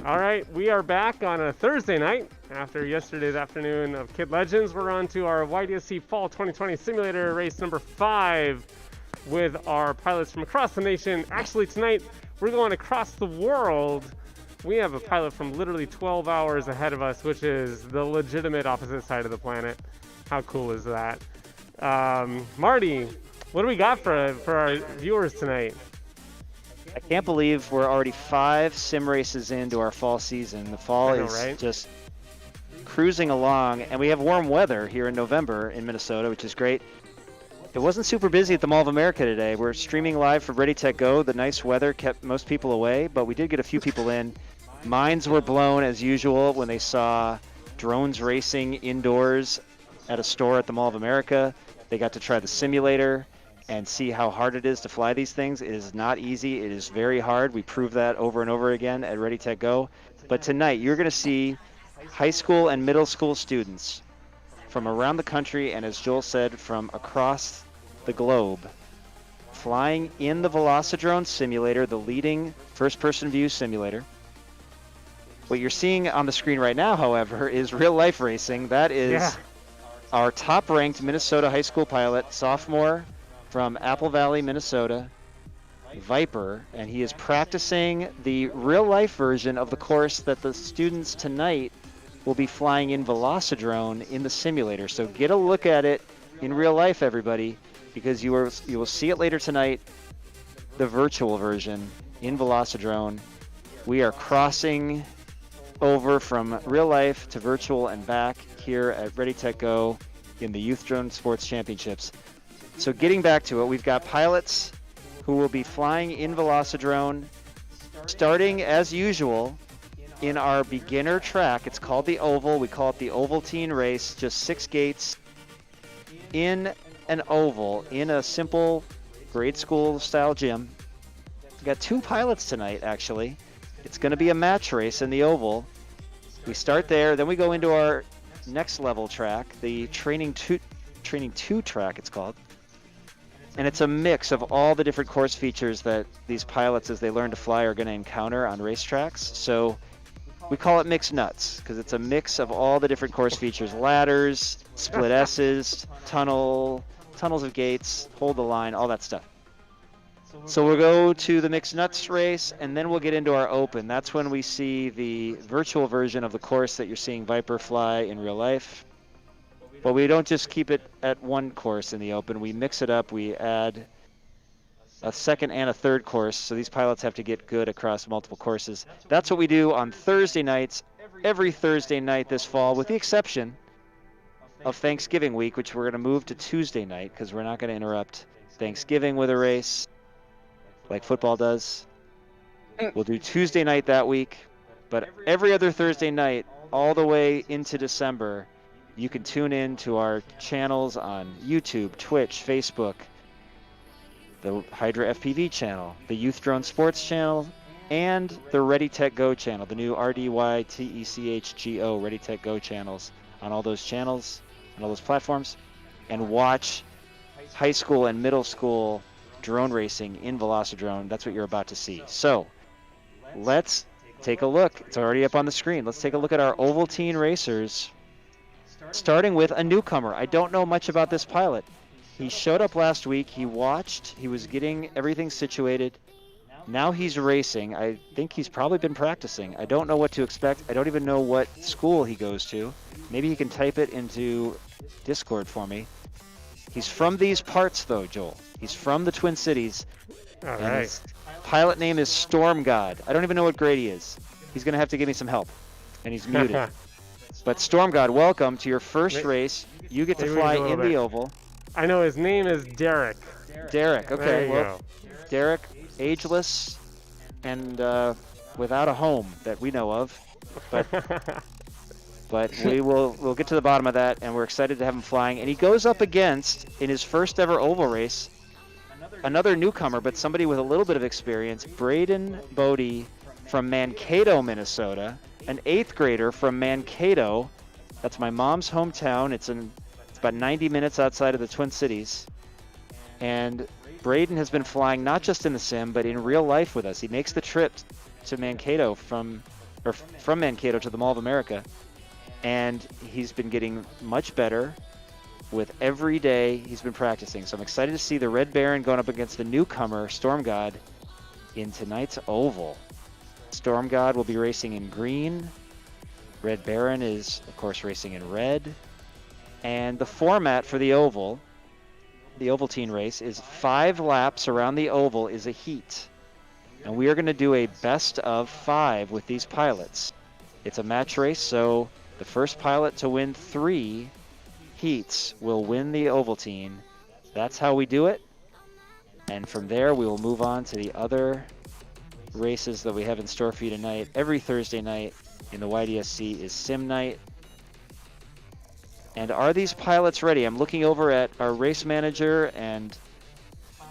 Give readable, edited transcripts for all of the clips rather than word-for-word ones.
All right, we are back on a Thursday night after yesterday's afternoon of Kid Legends. We're on to our YDSC Fall 2020 Simulator race number 5 with our pilots from across the nation. Actually, tonight we're going across the world. We have a pilot from literally 12 hours ahead of us, which is the legitimate opposite side of the planet. How cool is that? Marty, what do we got for our viewers tonight? I can't believe we're already 5 sim races into our fall season. The fall is just cruising along, and we have warm weather here in November in Minnesota, which is great. It wasn't super busy at the Mall of America today. We're streaming live for Ready, Tech, Go. The nice weather kept most people away, but we did get a few people in. Minds were blown, as usual, when they saw drones racing indoors at a store at the Mall of America. They got to try the simulator and see how hard it is to fly these things. It is not easy. It is very hard. We prove that over and over again at Ready, Tech, Go. But tonight, you're going to see high school and middle school students from around the country, and as Joel said, from across the globe, flying in the VelociDrone simulator, the leading first-person view simulator. What you're seeing on the screen right now, however, is real-life racing. That is our top-ranked Minnesota high school pilot, sophomore from Apple Valley, Minnesota, Viper, and he is practicing the real-life version of the course that the students tonight will be flying in VelociDrone in the simulator. So get a look at it in real life, everybody, because you will see it later tonight. the virtual version in VelociDrone. We are crossing over from real life to virtual and back here at Ready Tech Go in the Youth Drone Sports Championships. So getting back to it, we've got pilots who will be flying in VelociDrone, starting as usual in our beginner track. It's called the Oval. We call it the Ovaltine race, just 6 gates in an oval in a simple grade school style gym. We've got 2 pilots tonight, actually. It's going to be a match race in the oval. We start there, then we go into our next level track, the Training 2 track it's called. And it's a mix of all the different course features that these pilots, as they learn to fly, are going to encounter on racetracks. So we call it mixed nuts because it's a mix of all the different course features: ladders, split S's, tunnels of gates, hold the line, all that stuff. So we'll go to the mixed nuts race, and then we'll get into our open. That's when we see the virtual version of the course that you're seeing Viper fly in real life. But we don't just keep it at one course in the open. We mix it up. We add a second and a third course, so these pilots have to get good across multiple courses. That's what we do on Thursday nights, every Thursday night this fall, with the exception of Thanksgiving week, which we're going to move to Tuesday night because we're not going to interrupt Thanksgiving with a race like football does. We'll do Tuesday night that week, but every other Thursday night all the way into December, you can tune in to our channels on YouTube, Twitch, Facebook, the Hydra FPV channel, the Youth Drone Sports channel, and the Ready Tech Go channel, the new RDYTECHGO Ready Tech Go channels, on all those channels and all those platforms, and watch high school and middle school drone racing in VelociDrone. That's what you're about to see. So let's take a look. It's already up on the screen. Let's take a look at our Ovaltine racers, starting with a newcomer. I don't know much about this pilot. He showed up last week. He watched. He was getting everything situated. Now he's racing. I think he's probably been practicing. I don't know what to expect. I don't even know what school he goes to. Maybe he can type it into Discord for me. He's from these parts, though, Joel. He's from the Twin Cities. All right. His pilot name is Storm God. I don't even know what grade he is. He's going to have to give me some help. And he's muted. But Storm God, welcome to your first race. You get to fly in the oval. I know his name is Derek. Derek, okay. There you Well, go. Derek, ageless and without a home that we know of. But we'll get to the bottom of that, and we're excited to have him flying. And he goes up against, in his first ever oval race, another newcomer, but somebody with a little bit of experience, Braden Bodie from Mankato, Minnesota, an 8th grader from Mankato. That's my mom's hometown. It's about 90 minutes outside of the Twin Cities. And Braden has been flying not just in the sim, but in real life with us. He makes the trip to Mankato from Mankato to the Mall of America. And he's been getting much better with every day he's been practicing. So I'm excited to see the Red Baron going up against the newcomer, Storm God, in tonight's oval. Storm God will be racing in green. Red Baron is, of course, racing in red. And the format for the oval, the Ovaltine race, is 5 laps around the oval is a heat. And we are going to do a best of 5 with these pilots. It's a match race, so the first pilot to win 3 heats will win the Ovaltine. That's how we do it. And from there, we will move on to the other races that we have in store for you tonight. Every Thursday night in the YDSC is Sim Night. And are these pilots ready? I'm looking over at our race manager and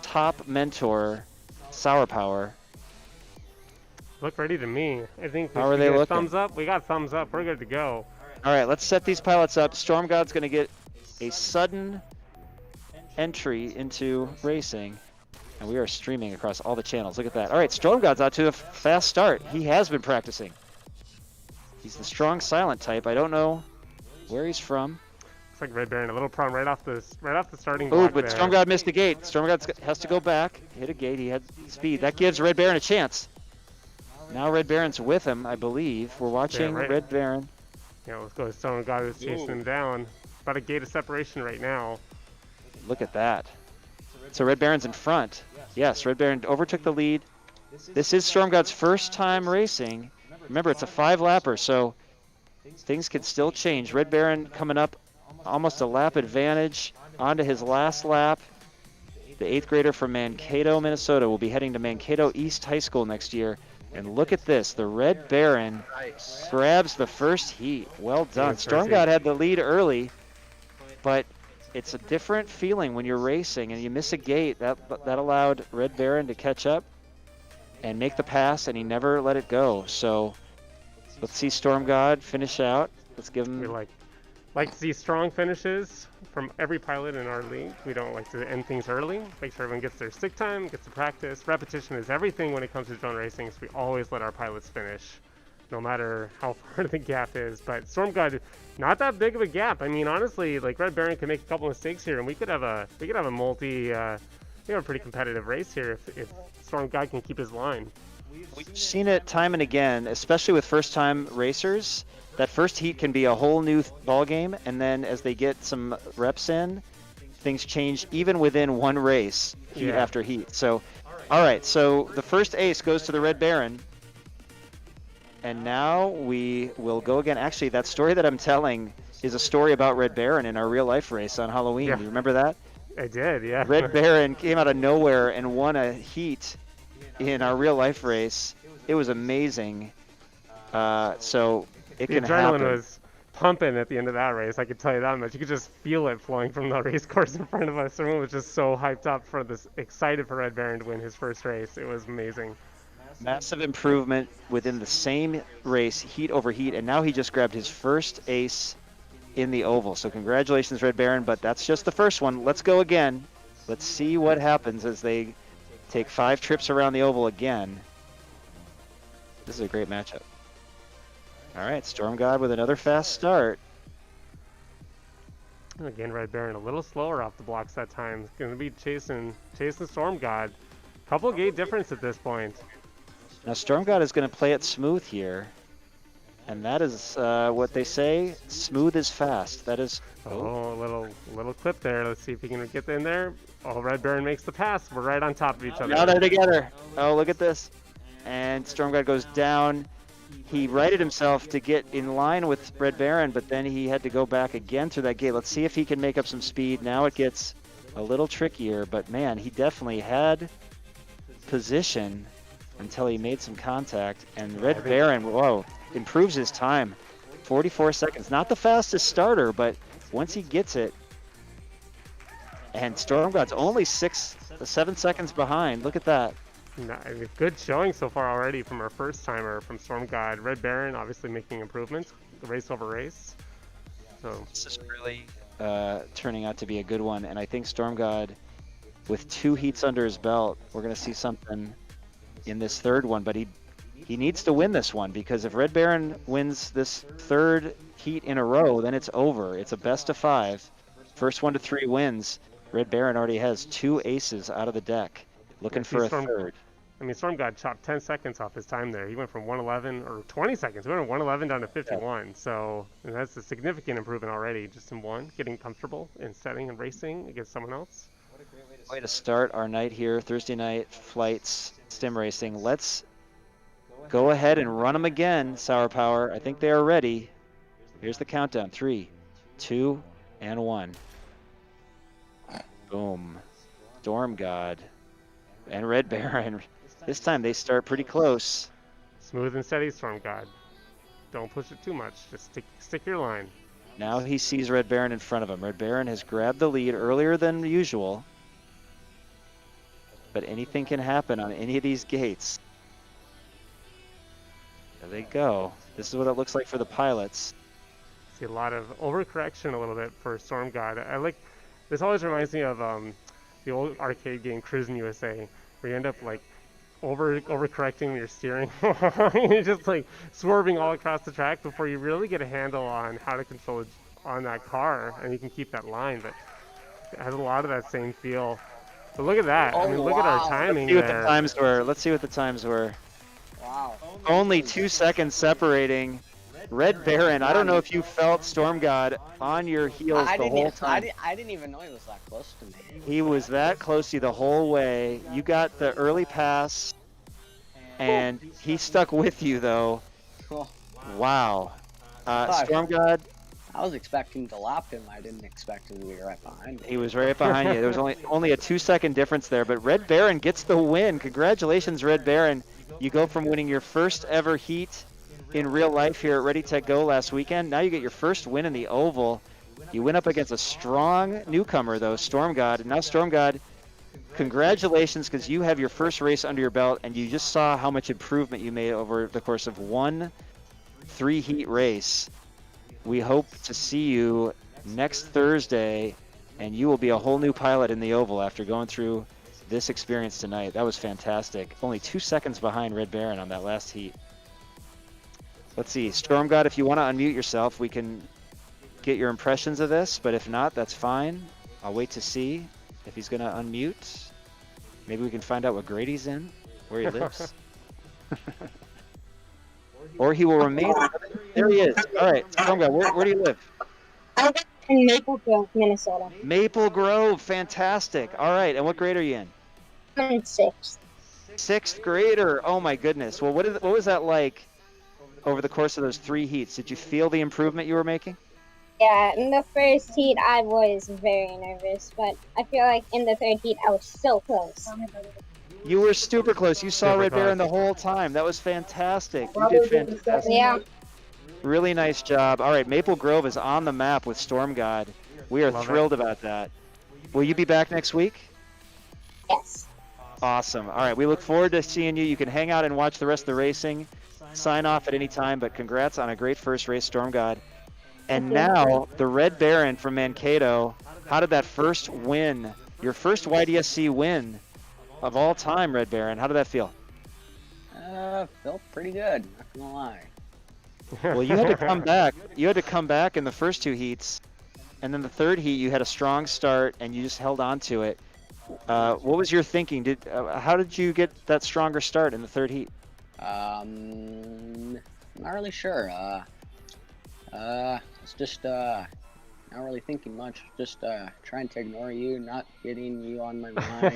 top mentor, Sour Power. Look ready to me. I think How are they looking? Thumbs up. We got thumbs up. We're good to go. All right, let's set these pilots up. Storm God's going to get a sudden entry into racing. And we are streaming across all the channels. Look at that. All right, Storm God's out to a fast start. He has been practicing. He's the strong silent type. I don't know where he's from. Looks like Red Baron, a little problem right off the starting Oh, block but there. Storm God missed a gate. Storm God has to go back, hit a gate. He had speed. That gives Red Baron a chance. Now Red Baron's with him, I believe. We're watching Red Baron. Yeah, let's go. Storm God is chasing him down. About a gate of separation right now. Look at that. So Red Baron's in front. Yes, Red Baron overtook the lead. This is Storm God's first time racing. Remember, it's a 5-lapper, so things can still change. Red Baron coming up almost a lap advantage onto his last lap. The 8th grader from Mankato, Minnesota will be heading to Mankato East High School next year. And look at this, the Red Baron grabs the first heat. Well done. Storm God had the lead early, but it's a different feeling when you're racing and you miss a gate. That allowed Red Baron to catch up and make the pass, and he never let it go. So let's see Storm God finish out. Let's give him... We like to see strong finishes from every pilot in our league. We don't like to end things early. Make sure everyone gets their stick time, gets to practice. Repetition is everything when it comes to drone racing, so we always let our pilots finish, no matter how far the gap is. But Storm God, not that big of a gap. I mean, honestly, like Red Baron can make a couple mistakes here, and we could have a pretty competitive race here if Storm God can keep his line. We've seen it time and again, especially with first-time racers. That first heat can be a whole new ball game, and then as they get some reps in, things change even within one race, heat after heat. So, all right, so the first ace goes to the Red Baron, and now we will go again. Actually, that story that I'm telling is a story about Red Baron in our real-life race on Halloween. Yeah. Do you remember that? I did, yeah. Red Baron came out of nowhere and won a heat in our real-life race. It was amazing. So it can happen. The adrenaline was pumping at the end of that race, I could tell you that much. You could just feel it flowing from the race course in front of us. Everyone was just so hyped up for this, excited for Red Baron to win his first race. It was amazing. Massive improvement within the same race, heat over heat, and now he just grabbed his first ace in the oval. So congratulations, Red Baron, but that's just the first one. Let's go again. Let's see what happens as they take 5 trips around the oval again. This is a great matchup. All right, Storm God with another fast start. Again, Red Baron a little slower off the blocks that time. Going to be chasing Storm God. Couple gate difference at this point. Now Storm God is going to play it smooth here. And that is what they say, smooth is fast. That is... Oh, a little clip there. Let's see if he can get in there. Oh, Red Baron makes the pass. We're right on top of each other. Now they're together. Oh, look at this. And Storm God goes down. He righted himself to get in line with Red Baron, but then he had to go back again through that gate. Let's see if he can make up some speed. Now it gets a little trickier, but man, he definitely had position until he made some contact. And Red Baron, whoa, improves his time. 44 seconds. Not the fastest starter, but once he gets it, and Storm God's only 7 seconds behind. Look at that. Good showing so far already from our first timer from Storm God. Red Baron obviously making improvements, race over race. So this is really turning out to be a good one, and I think Storm God, with 2 heats under his belt, we're going to see something in this third one. But he needs to win this one, because if Red Baron wins this 3rd heat in a row, then it's over. It's a best of 5. First 1 to 3 wins. Red Baron already has 2 aces out of the deck, looking for a 3rd. I mean, Storm God chopped 10 seconds off his time there. He went from 111, or 20 seconds. He went from 111 down to 51. Yeah. So that's a significant improvement already, just in one, getting comfortable in setting and racing against someone else. What a great way to start our night here, Thursday night flights, sim racing. Let's go ahead and run them again, Sour Power. I think they are ready. Here's the countdown. 3, 2, and 1. Boom. Storm God and Red Baron. This time they start pretty close. Smooth and steady, Storm God. Don't push it too much. Just stick your line. Now he sees Red Baron in front of him. Red Baron has grabbed the lead earlier than usual. But anything can happen on any of these gates. There they go. This is what it looks like for the pilots. See a lot of overcorrection a little bit for Storm God. This always reminds me of the old arcade game Cruis'n USA, where you end up like overcorrecting when you're steering. You're just like swerving all across the track before you really get a handle on how to control it on that car, and you can keep that line. But it has a lot of that same feel. But look at that. Oh, I mean, look at our timing there. Let's see what the times were. Wow. Only 2 seconds separating Red Baron, I don't know if you felt Storm God on your heels the whole time. I didn't even know he was that close to me. He was that close to you the whole way. You got the early pass, and he stuck with you, though. Wow. Storm God. I was expecting to lap him. I didn't expect him to be right behind me. He was right behind you. There was only a 2-second difference there, but Red Baron gets the win. Congratulations, Red Baron. You go from winning your first ever heat in real life here at Ready Tech Go last weekend. Now you get your first win in the Oval. You went up against a strong newcomer, though, Storm God. And now, Storm God, congratulations, because you have your first race under your belt, and you just saw how much improvement you made over the course of one 3-heat race. We hope to see you next Thursday, and you will be a whole new pilot in the Oval after going through this experience tonight. That was fantastic. Only 2 seconds behind Red Baron on that last heat. Let's see, Storm God, if you want to unmute yourself, we can get your impressions of this, but if not, that's fine. I'll wait to see if he's going to unmute. Maybe we can find out what grade he's in, where he lives. Or he will remain. There he is. All right, Storm God, where do you live? I live in Maple Grove, Minnesota. Maple Grove, fantastic. All right, and what grade are you in? I'm in 6th. 6th grader. Oh my goodness. Well, what was that like over the course of those 3 heats? Did you feel the improvement you were making? Yeah, in the first heat, I was very nervous, but I feel like in the 3rd heat, I was so close. You were super close. You saw Red Baron the whole time. That was fantastic. You did fantastic. Yeah. Really nice job. All right, Maple Grove is on the map with Storm God. We are thrilled about that. Will you be back next week? Yes. Awesome. All right, we look forward to seeing you. You can hang out and watch the rest of the racing. Sign off at any time, but congrats on a great first race, Storm God. And now, the Red Baron from Mankato. How did that first win, your first YDSC win of all time, Red Baron, how did that feel? Felt pretty good, not gonna lie. Well, you had to come back. You had to come back in the first 2 heats, and then the 3rd heat, you had a strong start, and you just held on to it. What was your thinking? How did you get that stronger start in the 3rd heat? Not really sure. It's just not really thinking much. Just trying to ignore you, not getting you on my mind.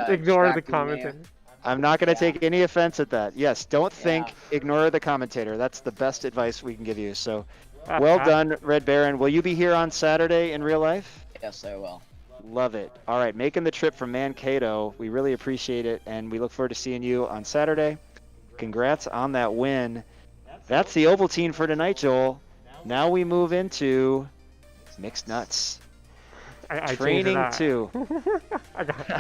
Ignore the commentator. I'm not going to take any offense at that. Yes, don't think, ignore the commentator. That's the best advice we can give you. So, well done, Red Baron. Will you be here on Saturday in real life? Yes, I will. Love it. All right, making the trip from Mankato. We really appreciate it, and we look forward to seeing you on Saturday. Congrats on that win. That's the Ovaltine for tonight, Joel. Now we move into mixed nuts. I Training 2.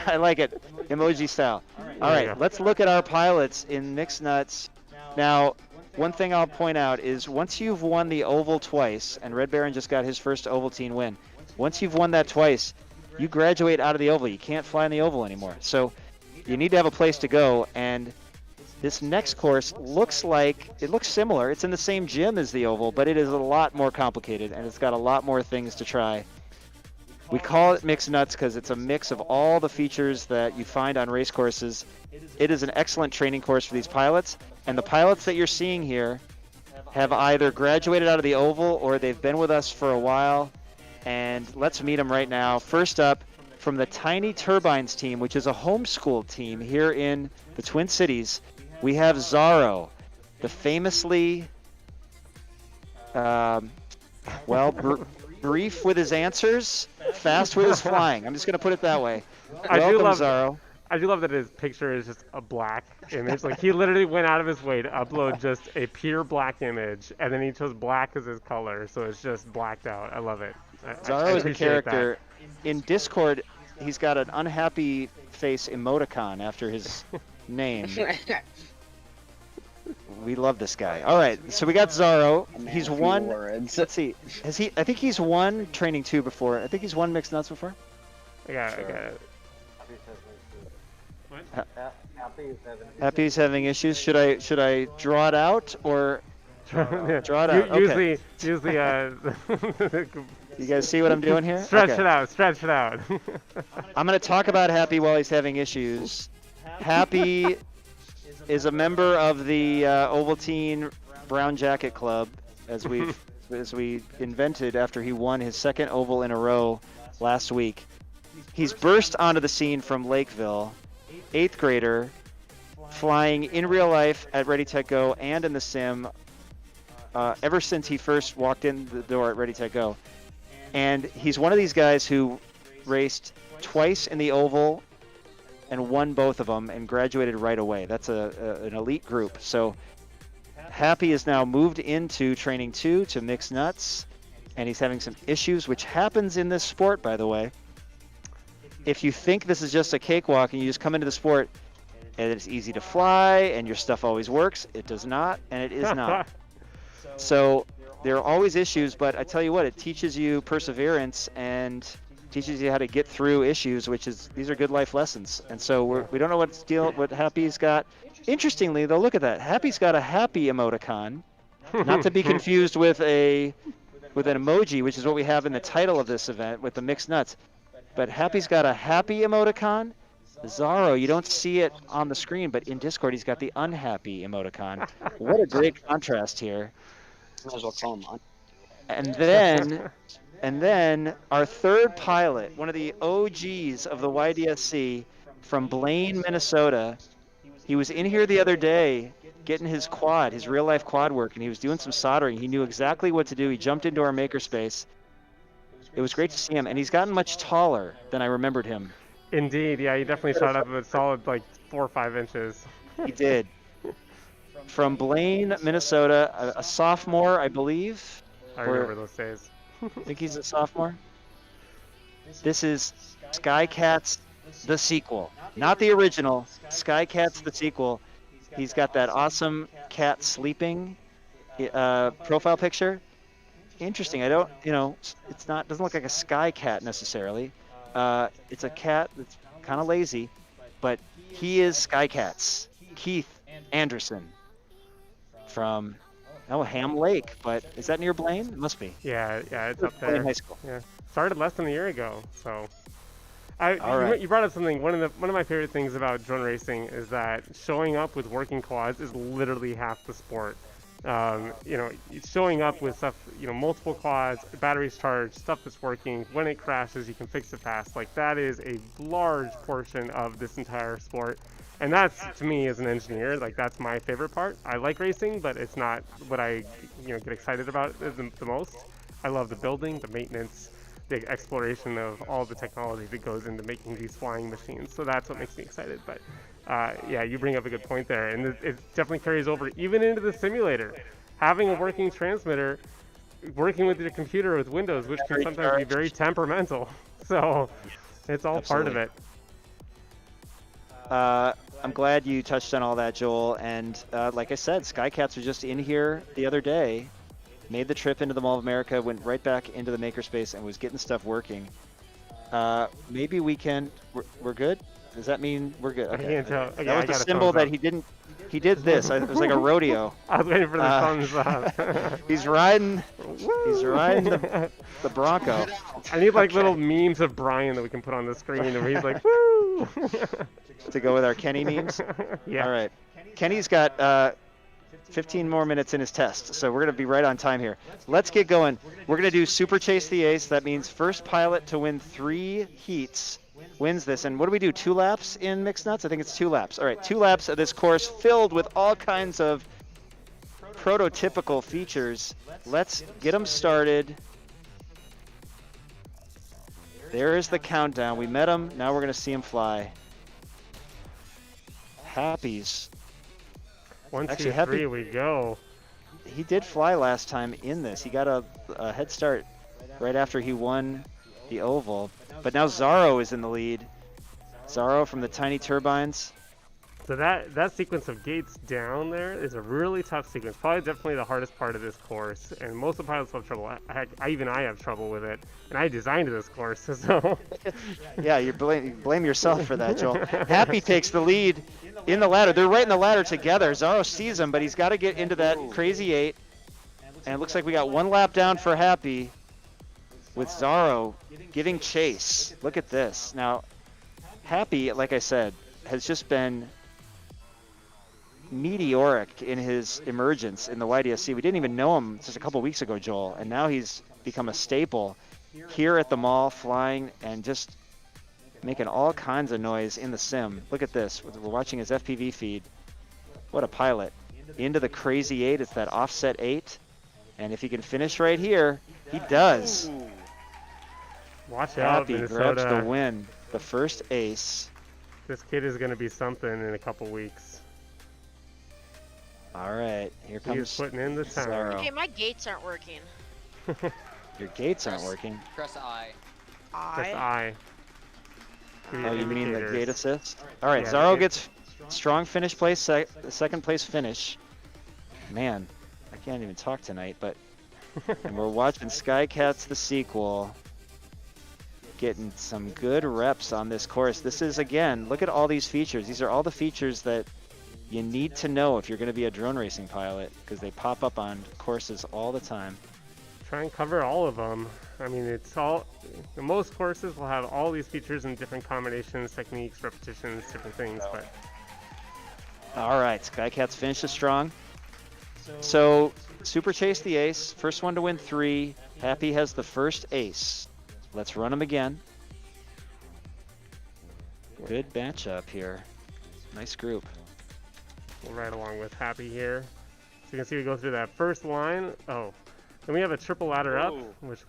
I like it. Emoji style. All right, let's look at our pilots in mixed nuts. Now, one thing I'll point out is once you've won the Oval twice, and Red Baron just got his first Ovaltine win, once you've won that twice, you graduate out of the Oval. You can't fly in the Oval anymore. So you need to have a place to go, and this next course looks similar. It's in the same gym as the Oval, but it is a lot more complicated, and it's got a lot more things to try. We call it mixed nuts because it's a mix of all the features that you find on race courses. It is an excellent training course for these pilots, and the pilots that you're seeing here have either graduated out of the Oval or they've been with us for a while, and let's meet them right now. First up, from the Tiny Turbines team, which is a homeschool team here in the Twin Cities, we have Zaro, the famously, brief with his answers, fast with his flying. I'm just going to put it that way. Welcome, Zaro. I do love that his picture is just a black image. Like, he literally went out of his way to upload just a pure black image, and then he chose black as his color, so it's just blacked out. I love it. Zaro is a character. In Discord, he's got an unhappy face emoticon after his name. We love this guy. All right, so we got Zaro. He's won. Let's see. Has he? I think he's won Training 2 before. I think he's won Mixed Nuts before. I got it. What? Happy's having issues. Should I draw it out or draw it out? Okay. Usually. You guys see what I'm doing here? Stretch it out. Stretch it out. I'm going to talk about Happy while he's having issues. Happy is a member of the Ovaltine Brown Jacket Club, as we invented after he won his second oval in a row last week. He's burst onto the scene from Lakeville, 8th grader, flying in real life at Ready Tech Go and in the sim ever since he first walked in the door at Ready Tech Go. And he's one of these guys who raced twice in the oval and won both of them and graduated right away. That's an elite group. So Happy is now moved into training 2 to mix nuts, and he's having some issues, which happens in this sport, by the way. If you think this is just a cakewalk and you just come into the sport and it's easy to fly and your stuff always works, it does not, and it is not. So there are always issues, but I tell you what, it teaches you perseverance and teaches you how to get through issues, these are good life lessons. And so we don't know what Happy's got. Interestingly, though, look at that. Happy's got a happy emoticon, not to be confused with an emoji, which is what we have in the title of this event with the mixed nuts. But Happy's got a happy emoticon. Zaro, you don't see it on the screen, but in Discord he's got the unhappy emoticon. What a great contrast here. Might as well call him on. And then our third pilot, one of the OGs of the YDSC from Blaine, Minnesota. He was in here the other day getting his real life quad work, and he was doing some soldering. He knew exactly what to do. He jumped into our makerspace. It was great to see him, and he's gotten much taller than I remembered him. Indeed, yeah, he definitely shot up a solid 4 or 5 inches. He did. From Blaine, Minnesota, a sophomore, I believe. I remember those days. I think he's a sophomore. This is Skycats, the sequel. Not the original, Skycats, the sequel. He's got that awesome cat sleeping profile picture. Interesting. Doesn't look like a sky cat necessarily. It's a cat that's kind of lazy, but he is Skycats. Keith Anderson from Ham Lake, but is that near Blaine? It must be. Yeah, it's up there. Blaine High School. Yeah, started less than a year ago, so. Right. You brought up something. One of my favorite things about drone racing is that showing up with working quads is literally half the sport. Showing up with stuff, multiple quads, batteries charged, stuff that's working. When it crashes, you can fix it fast. That is a large portion of this entire sport. And that's, to me, as an engineer, that's my favorite part. I like racing, but it's not what I, get excited about the most. I love the building, the maintenance, the exploration of all the technology that goes into making these flying machines. So that's what makes me excited. But yeah, you bring up a good point there. And it definitely carries over even into the simulator. Having a working transmitter, working with your computer with Windows, which can sometimes be very temperamental. So it's all part of it. I'm glad you touched on all that, Joel. And like I said, Skycats were just in here the other day, made the trip into the Mall of America, went right back into the makerspace, and was getting stuff working. Maybe we can. We're good. Does that mean we're good? Okay. I can't tell. Okay, that was the symbol that he didn't. He did this. It was like a rodeo. I was waiting for the thumbs up. He's riding. He's riding the Bronco. I need little memes of Brian that we can put on the screen, where he's like, "Woo!" To go with our Kenny memes. Yeah. All right. Kenny's got 15 more minutes in his test, so we're gonna be right on time here. Let's get going. We're gonna do Super Chase the Ace. That means first pilot to win 3 heats wins this. And what do we do? 2 laps in mixed nuts? I think it's 2 laps. All right, 2 laps of this course filled with all kinds of prototypical features. Let's get them started. There is the countdown. We met him. Now we're gonna see him fly. Happy's. 1, 2, Actually, 3, we go. He did fly last time in this. He got a head start right after he won the oval. But now Zaro is in the lead. Zaro from the Tiny Turbines. So that sequence of gates down there is a really tough sequence. Probably definitely the hardest part of this course. And most of the pilots have trouble. I have trouble with it. And I designed this course, so. Yeah, you blame yourself for that, Joel. Happy takes the lead in the ladder. They're right in the ladder together. Zaro sees him, but he's got to get into that crazy 8. And it looks like we got 1 lap down for Happy, with Zaro giving chase. Look at this. Now, Happy, like I said, has just been meteoric in his emergence in the YDSC. We didn't even know him just a couple weeks ago, Joel, and now he's become a staple here at the mall, flying and just making all kinds of noise in the sim. Look at this. We're watching his FPV feed. What a pilot. Into the crazy 8. It's that offset 8. And if he can finish right here, he does. Watch out, Happy Minnesota. grabs the win. The first ace. This kid is going to be something in a couple weeks. All right, here comes He's putting in the time. Zorro. Okay, my gates aren't working. Your gates aren't working. Press I. Press I. Oh, you mean the gate assist? All right, Yeah, Zorro it- gets strong finish place, second place finish. Man, I can't even talk tonight, but and we're watching Skycats the sequel. Getting some good reps on this course. This is, again, look at all these features. These are all the features that you need to know if you're going to be a drone racing pilot, because they pop up on courses all the time. Try and cover all of them. I mean, it's all, most courses will have all these features in different combinations, techniques, repetitions, different things, but All right, Skycats finishes strong. So, Super Chase the ace, first one to win 3. Happy has the first ace. Let's run him again. Good matchup here. Nice group. we'll ride along with Happy here. So you can see we go through that first line. Oh, then we have a triple ladder up, which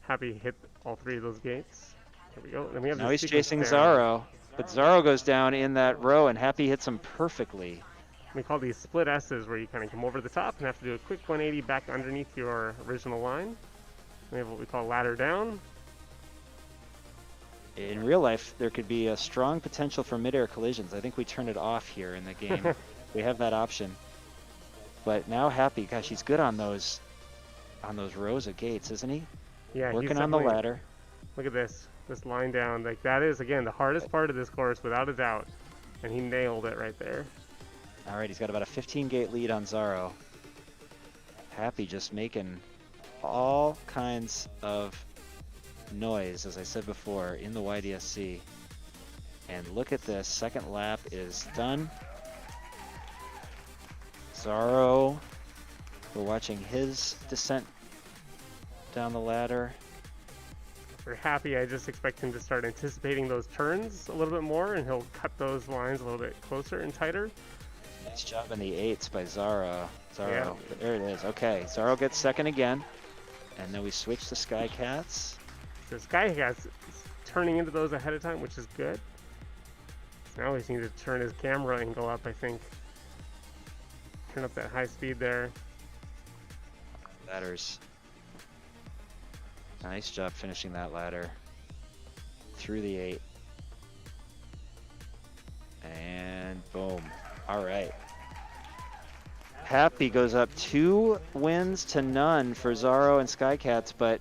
Happy hit all 3 of those gates. There we go. Then we have Now the he's sequence chasing down. Zorro, but Zorro goes down in that row, and Happy hits him perfectly. We call these split S's, where you kind of come over the top and have to do a quick 180 back underneath your original line. We have what we call ladder down. In real life, there could be a strong potential for mid-air collisions. I think we turn it off here in the game. We have that option. But now Happy, gosh, he's good on those rows of gates, isn't he? Yeah, Working he's on the definitely- ladder. Look at this line down. Like, that is, again, the hardest part of this course, without a doubt. And he nailed it right there. All right, he's got about a 15-gate lead on Zorro. Happy just making all kinds of noise, as I said before, in the YDSC. And look at this, second lap is done. Zorro, we're watching his descent down the ladder. For Happy, I just expect him to start anticipating those turns a little bit more, and he'll cut those lines a little bit closer and tighter. Nice job in the 8s by Zorro. Yeah. There it is. Okay, Zorro gets second again. And then we switch to Skycats. So Skycats is turning into those ahead of time, which is good. So now we just need to turn his camera angle up, I think. Turn up that high speed there. Ladders. Nice job finishing that ladder. Through the 8. And boom. All right. Happy goes up 2 wins to none for Zorro and Skycats, but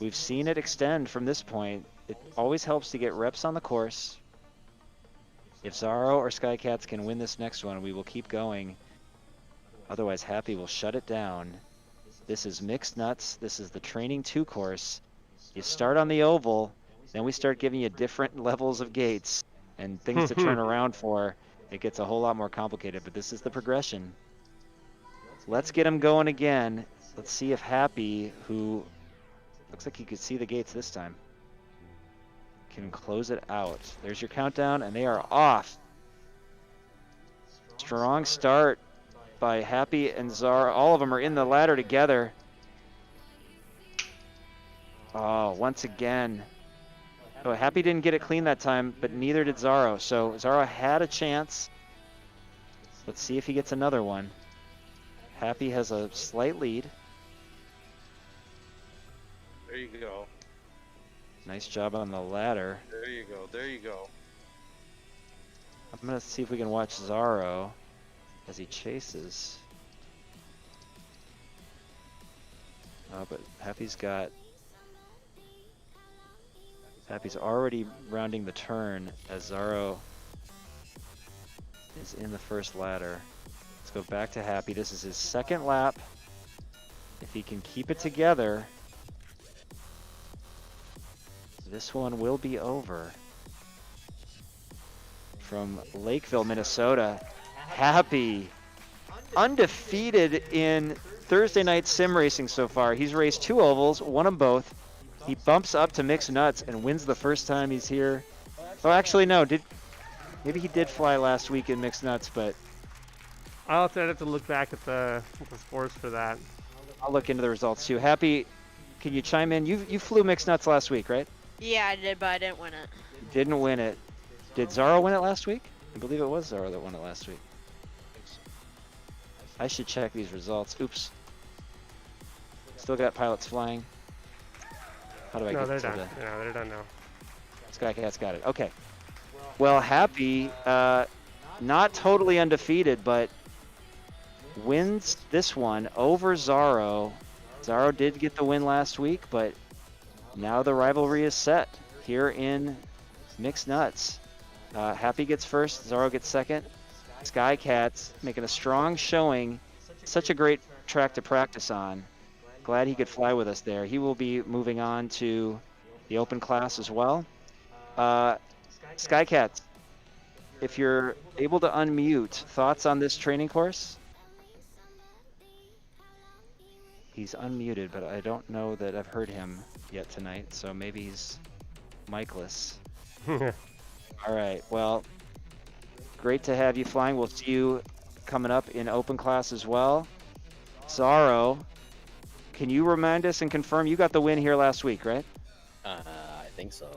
we've seen it extend from this point. It always helps to get reps on the course. If Zorro or Skycats can win this next one, we will keep going. Otherwise, Happy will shut it down. This is Mixed Nuts. This is the Training 2 course. You start on the oval, then we start giving you different levels of gates and things to turn around for. It gets a whole lot more complicated, but this is the progression. Let's get him going again. Let's see if Happy, who looks like he could see the gates this time, can close it out. There's your countdown, and they are off. Strong start by Happy and Zorro. All of them are in the ladder together. Oh, once again. Oh, Happy didn't get it clean that time, but neither did Zorro. So Zorro had a chance. Let's see if he gets another one. Happy has a slight lead. There you go. Nice job on the ladder. There you go. There you go. I'm going to see if we can watch Zorro as he chases. Oh, but Happy's already rounding the turn as Zorro is in the first ladder. Let's go back to Happy. This is his second lap. If he can keep it together, this one will be over from Lakeville, Minnesota. Happy, undefeated in Thursday night sim racing so far. He's raced 2 ovals, won them both. He bumps up to mixed nuts and wins the first time he's here. Oh, actually, no. Maybe he did fly last week in mixed nuts, but I'd have to look back at the scores for that. I'll look into the results too. Happy, can you chime in? You flew mixed nuts last week, right? Yeah, I did, but I didn't win it. Didn't win it. Did Zaro win it last week? I believe it was Zaro that won it last week. I should check these results. Oops. Still got pilots flying. How do I No, get they're to done. the... Yeah, they're done now. Skycat's got it. Okay. Well, Happy, not totally undefeated, but wins this one over Zaro. Zaro did get the win last week, but now the rivalry is set here in Mixed Nuts. Happy gets first, Zaro gets second. Skycat's making a strong showing. Such a great track to practice on. Glad he could fly with us there. He will be moving on to the open class as well. Skycat, if you're able to unmute, thoughts on this training course? He's unmuted, but I don't know that I've heard him yet tonight, so maybe he's micless. All right, well, great to have you flying. We'll see you coming up in open class as well. Zaro, can you remind us and confirm you got the win here last week, right? I think so.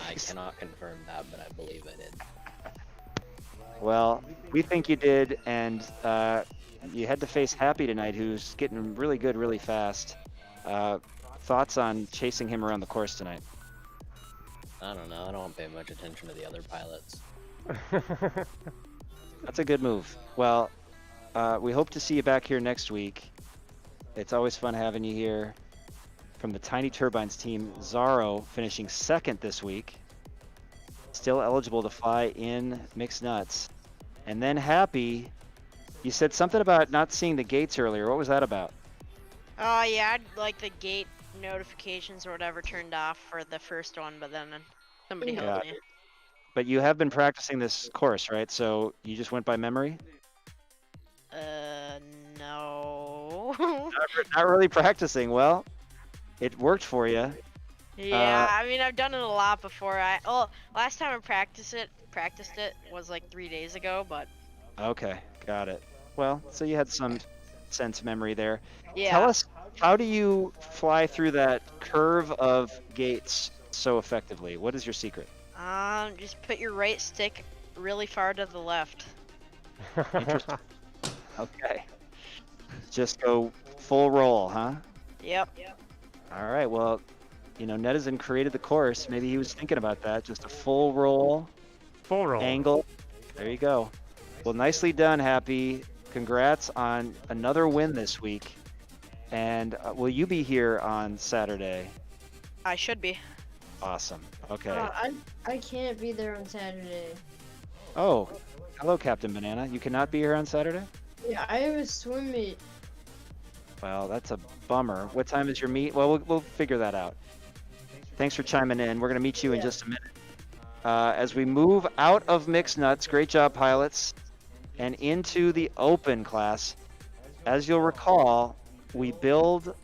I cannot confirm that, but I believe I did. Well, we think you did, and you had to face Happy tonight, who's getting really good really fast. Thoughts on chasing him around the course tonight? I don't know. I don't pay much attention to the other pilots. That's a good move. Well, we hope to see you back here next week. It's always fun having you here. From the Tiny Turbines team, Zaro finishing second this week. Still eligible to fly in Mixed Nuts. And then Happy, you said something about not seeing the gates earlier. What was that about? Oh, yeah, I'd like the gate notifications or whatever turned off for the first one, but then somebody helped me. But you have been practicing this course, right? So you just went by memory? No. Not really practicing. Well, it worked for you. Yeah, I mean, I've done it a lot before. Last time I practiced it was like 3 days ago, but. Okay, got it. Well, so you had some sense memory there. Yeah. Tell us, how do you fly through that curve of gates so effectively? What is your secret? Just put your right stick really far to the left. Interesting. Okay. Just go full roll, huh? Yep. All right, well, you know, Netizen created the course. Maybe he was thinking about that. Just a full roll. Full roll. Angle. There you go. Well, nicely done, Happy. Congrats on another win this week. And will you be here on Saturday? I should be. Awesome. Okay. I can't be there on Saturday. Oh, hello, Captain Banana. You cannot be here on Saturday? Yeah, I have a swim meet. Well, that's a bummer. What time is your meet? Well, we'll figure that out. Thanks for chiming in. We're going to meet you in just a minute. As we move out of Mixed Nuts, great job, pilots, and into the open class. As you'll recall, we build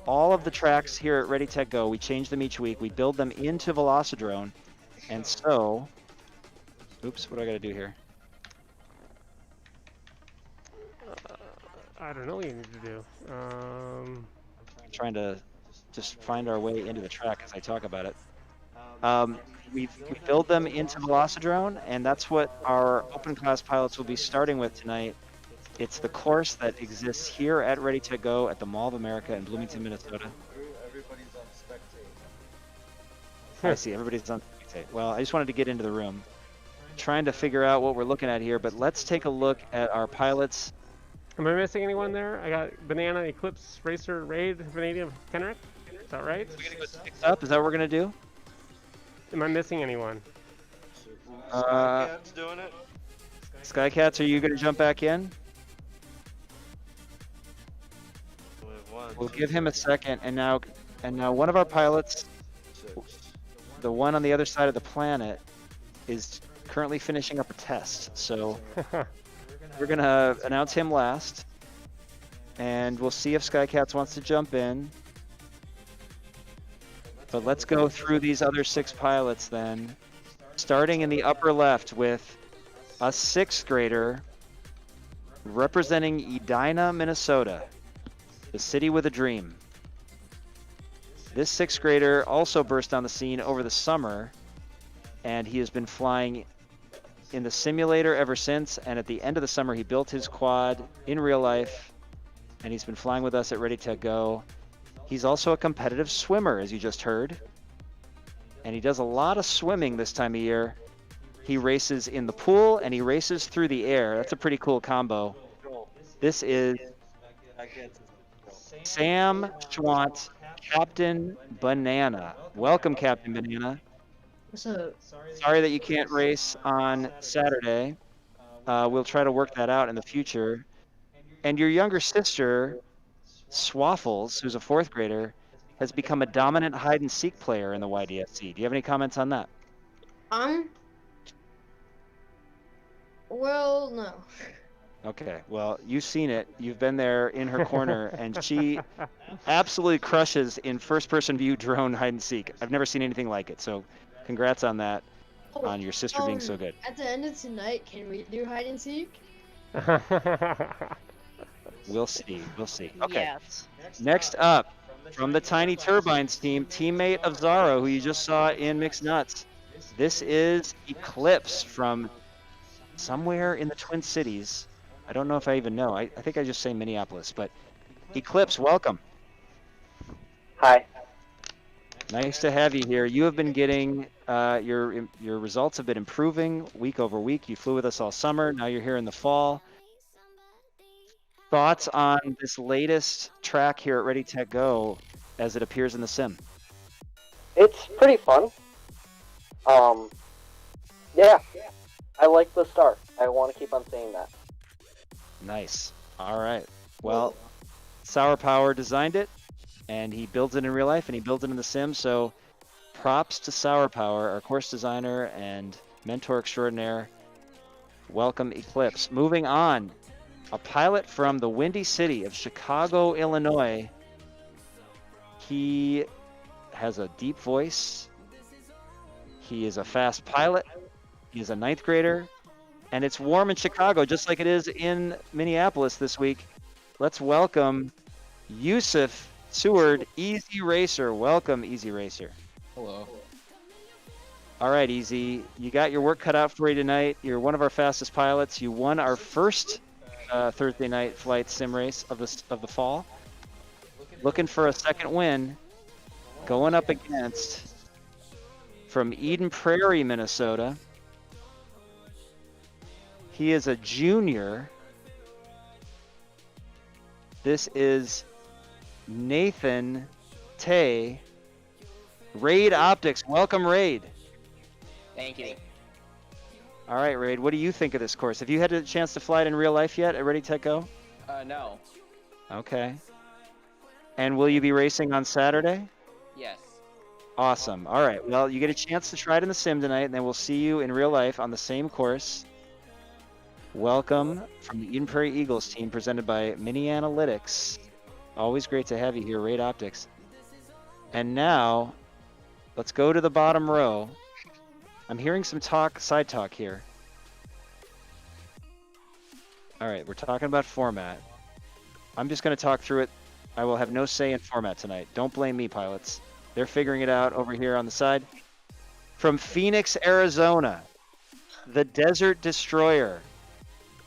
all of the tracks here at Ready Tech Go. We change them each week. We build them into VelociDrone. And so, oops, what do I got to do here? I don't know what you need to do. Trying to just find our way into the track as I talk about it. We build them into VelociDrone, and that's what our open class pilots will be starting with tonight. It's the course that exists here at Ready to Go at the Mall of America in Bloomington, Minnesota. Everybody's on spectate. I see, everybody's on spectate. Well, I just wanted to get into the room. Trying to figure out what we're looking at here, but let's take a look at our pilots. Am I missing anyone there? I got Banana, Eclipse, Racer, Raid, Vanadium, Kenrick. Is that right? Up, is that what we're gonna do? Am I missing anyone? Skycat's doing it. Skycats, are you gonna jump back in? We'll give him a second, and now one of our pilots, the one on the other side of the planet, is currently finishing up a test. So we're going to announce him last. And we'll see if Skycats wants to jump in. But let's go through these other 6 pilots then. Starting in the upper left with a 6th grader representing Edina, Minnesota, the city with a dream. This 6th grader also burst on the scene over the summer, and he has been flying in the simulator ever since. And at the end of the summer, he built his quad in real life, and he's been flying with us at Ready to Go. He's also a competitive swimmer, as you just heard. And he does a lot of swimming this time of year. He races in the pool and he races through the air. That's a pretty cool combo. This is Sam Schwant, Captain Banana. Welcome, Captain Banana. What's up? Sorry that you can't race on Saturday. We'll try to work that out in the future. And your younger sister, Swaffles, who's a 4th grader, has become a dominant hide-and-seek player in the YDSC. Do you have any comments on that? Well, no. Okay, well, you've seen it. You've been there in her corner, and she absolutely crushes in first-person view drone hide-and-seek. I've never seen anything like it, so congrats on that, on your sister being so good. At the end of tonight, can we do hide and seek? We'll see. We'll see. Okay. Yes. Next up, from the Tiny Turbines team, teammate of Zaro, who you just saw in Mixed Nuts. This is Eclipse from somewhere in the Twin Cities. I don't know if I even know. I think I just say Minneapolis, but Eclipse, welcome. Hi. Nice to have you here. You have been getting, your results have been improving week over week. You flew with us all summer. Now you're here in the fall. Thoughts on this latest track here at Ready Tech Go as it appears in the sim? It's pretty fun. Yeah, I like the start. I want to keep on saying that. Nice. All right. Well, Sour Power designed it, and he builds it in real life, and he builds it in the sim. So props to Sour Power, our course designer and mentor extraordinaire. Welcome, Eclipse. Moving on. A pilot from the Windy City of Chicago, Illinois. He has a deep voice. He is a fast pilot. He is a 9th grader. And it's warm in Chicago, just like it is in Minneapolis this week. Let's welcome Yusuf Seward, Easy Racer. Welcome, Easy Racer. Hello. All right, Easy. You got your work cut out for you tonight. You're one of our fastest pilots. You won our first Thursday night flight sim race of the fall. Looking for a second win. Going up against, from Eden Prairie, Minnesota. He is a junior. This is Nathan Tay. Raid Optics. Welcome, Raid. Thank you. All right, Raid. What do you think of this course? Have you had a chance to fly it in real life yet at Ready Tech Go? No. Okay. And will you be racing on Saturday? Yes. Awesome. All right. Well, you get a chance to try it in the sim tonight, and then we'll see you in real life on the same course. Welcome from the Eden Prairie Eagles team, presented by Mini Analytics. Always great to have you here, Raid Optics. And now, let's go to the bottom row. I'm hearing some side talk here. All right, we're talking about format. I'm just going to talk through it. I will have no say in format tonight. Don't blame me, pilots. They're figuring it out over here on the side. From Phoenix, Arizona, the Desert Destroyer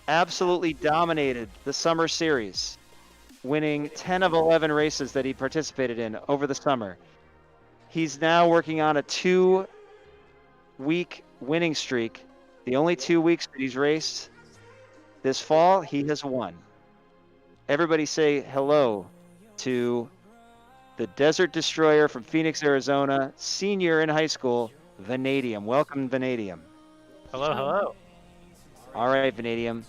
absolutely dominated the summer series, winning 10 of 11 races that he participated in over the summer. He's now working on a 2-week winning streak. The only 2 weeks that he's raced this fall, he has won. Everybody say hello to the Desert Destroyer from Phoenix, Arizona, senior in high school, Vanadium. Welcome, Vanadium. Hello, hello. All right, Vanadium.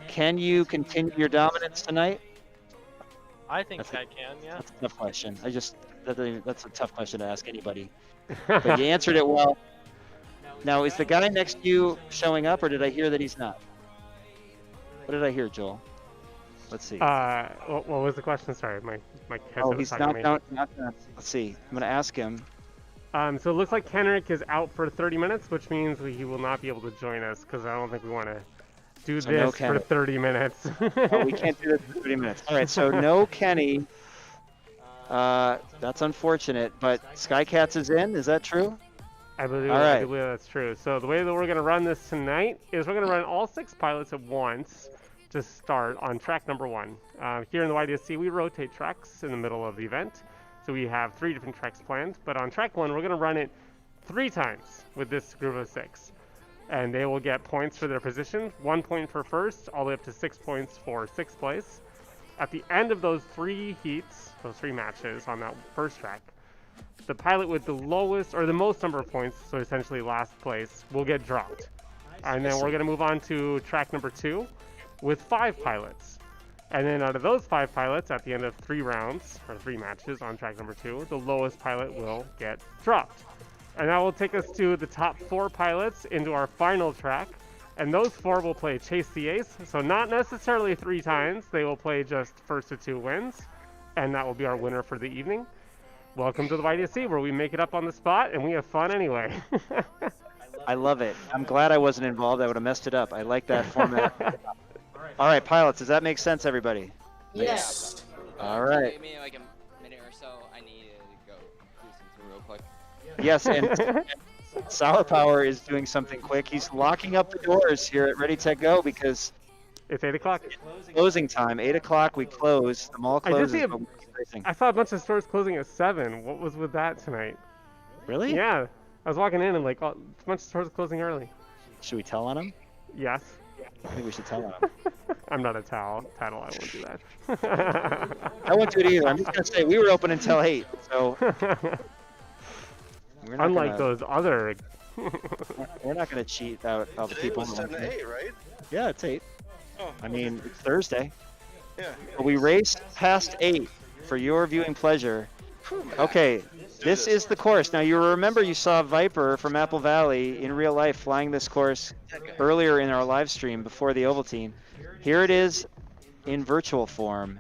Can you continue your dominance tonight? I think I can, yeah. That's a tough question. That's a tough question to ask anybody. But you answered it well. Now, is the guy next to you showing up, or did I hear that he's not? What did I hear, Joel? Let's see. What was the question? Sorry, my headset was he's talking to me. not down. Let's see. I'm gonna ask him. So it looks like Kenrick is out for 30 minutes, which means he will not be able to join us because I don't think we want to do this for 30 minutes. Oh, we can't do this for 30 minutes. All right, so no Kenny. That's unfortunate, but Skycats is in. Is that true? I believe that's true. So the way that we're going to run this tonight is we're going to run all 6 pilots at once to start on track number 1. Here in the YDSC, we rotate tracks in the middle of the event. So we have 3 different tracks planned. But on track 1, we're going to run it 3 times with this group of 6. And they will get points for their position. 1 point for first, all the way up to 6 points for 6th place. At the end of those 3 heats, those 3 matches on that first track, the pilot with the lowest or the most number of points, so essentially last place, will get dropped. And then we're going to move on to track number 2 with 5 pilots. And then out of those 5 pilots, at the end of 3 rounds, or 3 matches on track number 2, the lowest pilot will get dropped. And that will take us to the top 4 pilots into our final track. And those 4 will play Chase the Ace. So not necessarily 3 times. They will play just first to 2 wins. And that will be our winner for the evening. Welcome to the YDSC, where we make it up on the spot and we have fun anyway. I love it. I'm glad I wasn't involved. I would have messed it up. I like that format. All right, pilots, does that make sense, everybody? Yes. All right. Give me like a minute or so. I need to go do something real quick. Yes, and Sour Power is doing something quick. He's locking up the doors here at Ready Tech Go because it's 8 o'clock. Closing time. 8 o'clock we close. The mall closes. I saw a bunch of stores closing at 7. What was with that tonight? Really? Yeah. I was walking in and like, oh, a bunch of stores closing early. Should we tell on him? Yes. I think we should tell on him. I'm not a tattle. I won't do that. I won't do it either. I'm just going to say we were open until 8, so... Unlike those other... we're not going to cheat out all the people. Today was 10 to 8, right? Yeah, it's 8. Oh, I mean, it's Thursday. Yeah. But we raced past 8 for your viewing pleasure. Okay, this is the course. Now, you remember you saw Viper from Apple Valley in real life flying this course earlier in our live stream before the Ovaltine. Here it is in virtual form,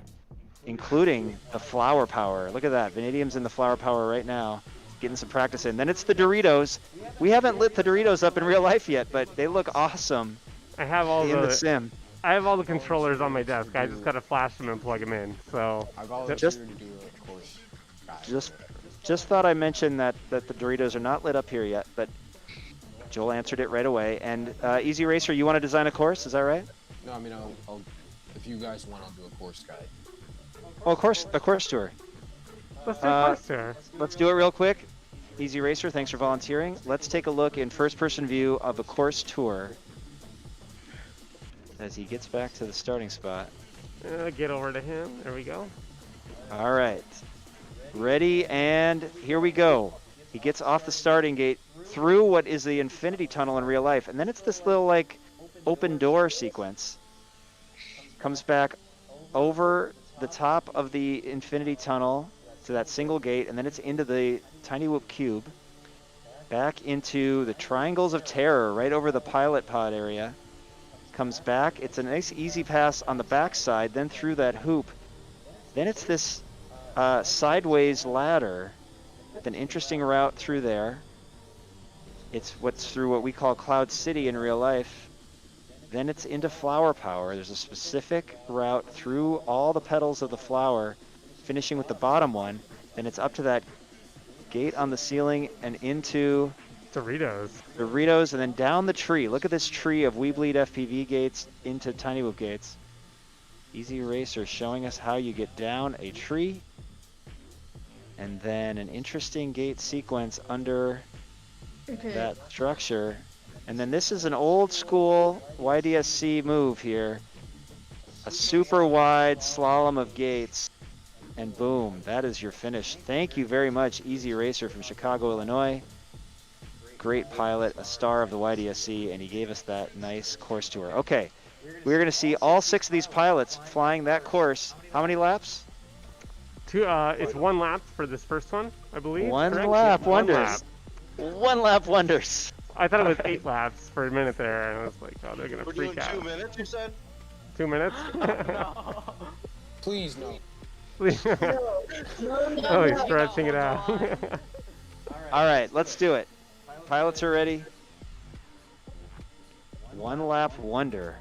including the Flower Power. Look at that. Vanadium's in the Flower Power right now, getting some practice in. Then it's the Doritos. We haven't lit the Doritos up in real life yet, but they look awesome. I have all in the sim. I have all the controllers on my desk. I just gotta flash them and plug them in. So I volunteered to do a course. Just thought I mentioned that the Doritos are not lit up here yet, but Joel answered it right away. And Easy Racer, you want to design a course? Is that right? No, I mean, I'll if you guys want, I'll do a course guide. Oh, a course tour. Let's do a course tour. Let's do it real quick. Easy Racer, thanks for volunteering. Let's take a look in first-person view of a course tour as he gets back to the starting spot. Get over to him. There we go. All right. Ready, and here we go. He gets off the starting gate through what is the infinity tunnel in real life, and then it's this little, like, open door sequence. Comes back over the top of the infinity tunnel to that single gate, and then it's into the Tiny Whoop Cube. Back into the Triangles of Terror, right over the pilot pod area. Comes back. It's a nice easy pass on the backside, then through that hoop. Then it's this sideways ladder with an interesting route through there. It's what's through what we call Cloud City in real life. Then it's into Flower Power. There's a specific route through all the petals of the flower, finishing with the bottom one. Then it's up to that gate on the ceiling and into Doritos, and then down the tree. Look at this tree of Weebleed FPV gates into Tiny Whoop gates. Easy Racer showing us how you get down a tree. And then an interesting gate sequence under that structure. And then this is an old school YDSC move here. A super wide slalom of gates. And boom, that is your finish. Thank you very much, Easy Racer from Chicago, Illinois. Great pilot, a star of the YDSC, and he gave us that nice course tour. Okay, we're going to see all 6 of these pilots flying that course. How many laps? It's 1 lap for this first one, I believe. One lap wonders. I thought it was 8 laps for a minute there, and I was like, oh, they're gonna We're freak doing out. 2 minutes, you said? 2 minutes? Please no. Please. Oh, he's stretching it out. All right, let's do it. Pilots are ready. One lap wonder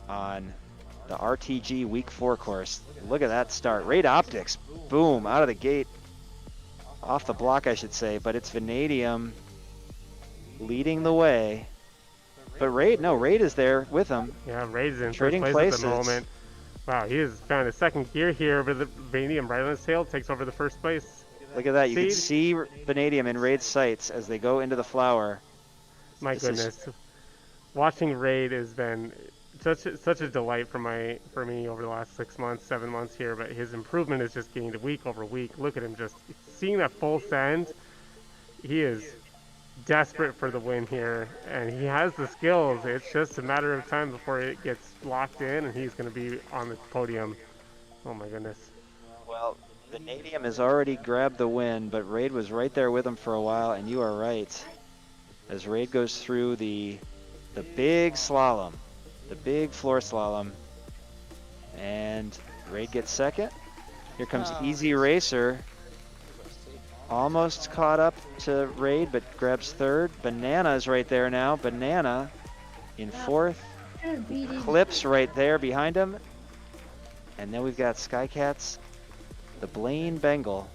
on the RTG Week 4 course. Look at that start. Raid Optics, boom, out of the gate. Off the block, I should say, but it's Vanadium leading the way. But Raid is there with him. Yeah, Raid's in Trading first place places. at the moment. Wow, he has found a second gear here, but the Vanadium right on his tail takes over the first place. Look at that. You can see Vanadium in Raid's sights as they go into the flower. My goodness. Watching Raid has been such a delight for me over the last 6 months, 7 months here, but his improvement is just gained week over week. Look at him just seeing that full send. He is desperate for the win here, and he has the skills. It's just a matter of time before it gets locked in, and he's going to be on the podium. Oh my goodness. Well, Vanadium has already grabbed the win, but Raid was right there with him for a while, and you are right. As Raid goes through the big slalom, the big floor slalom, and Raid gets second. Here comes Easy Racer. Almost caught up to Raid, but grabs third. Banana is right there now. Banana in fourth. Clips right there behind him. And then we've got Skycats, the Blaine Bengal,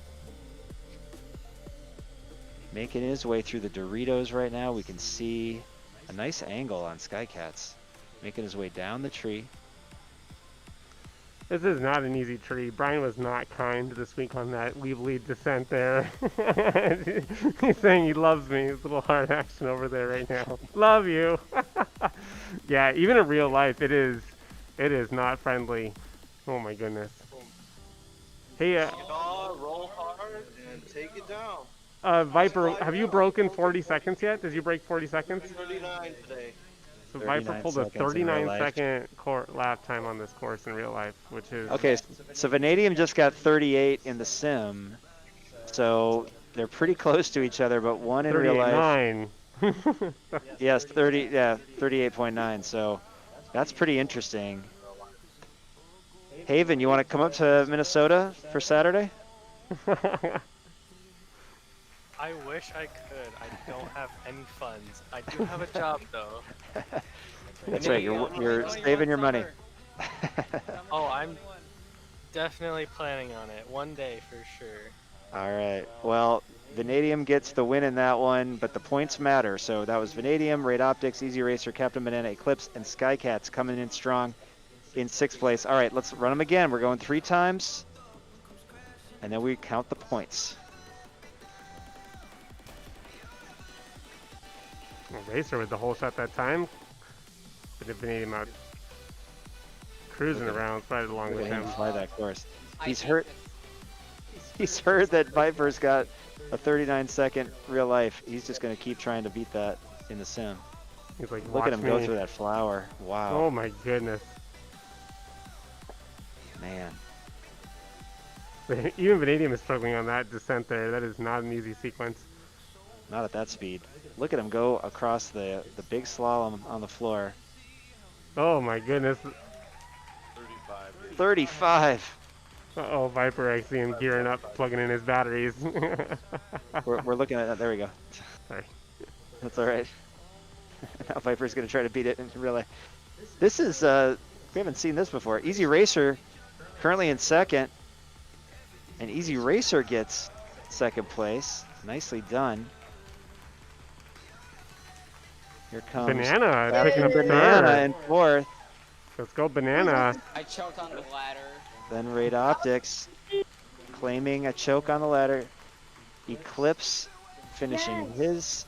making his way through the Doritos right now. We can see a nice angle on Skycats, making his way down the tree. This is not an easy tree. Brian was not kind this week on that lead descent there. He's saying he loves me. His little heart action over there right now. Love you. Yeah, even in real life, it is not friendly. Oh my goodness. Hey, roll hard and take it down. Viper, have you broken 40 seconds yet? Did you break 40 seconds? 39 today. So Viper pulled a 39-second lap time on this course in real life, which is... Okay, so Vanadium just got 38 in the sim, so they're pretty close to each other, but one in real life... 38.9. Yes, 38.9, so that's pretty interesting. Haven, you want to come up to Minnesota for Saturday? I wish I could. I don't have any funds. I do have a job though. That's right. You're saving your money. Oh, I'm definitely planning on it. One day for sure. All right. Well, Vanadium gets the win in that one, but the points matter. So that was Vanadium, Raid Optics, Easy Racer, Captain Banana, Eclipse, and Skycats coming in strong in 6th place. All right, let's run them again. We're going 3 times, and then we count the points. Racer with the whole shot that time. But Vanadium out cruising around right along with him. Fly that course. He's heard that Viper's got a 39-second real life. He's just going to keep trying to beat that in the sim. He's like, look at him go through that flower. Wow. Oh my goodness. Man. Even Vanadium is struggling on that descent there. That is not an easy sequence. Not at that speed. Look at him go across the big slalom on the floor. Oh my goodness. 35. Uh-oh, Viper, I see him gearing up, plugging in his batteries. we're looking at that. There we go. Sorry. That's all right. Now Viper's going to try to beat it in real life. This is, we haven't seen this before. Easy Racer currently in second. And Easy Racer gets second place. Nicely done. Here comes Banana picking up Banana in fourth. Let's go Banana. I choked on the ladder. Then Raid Optics claiming a choke on the ladder. Eclipse finishing his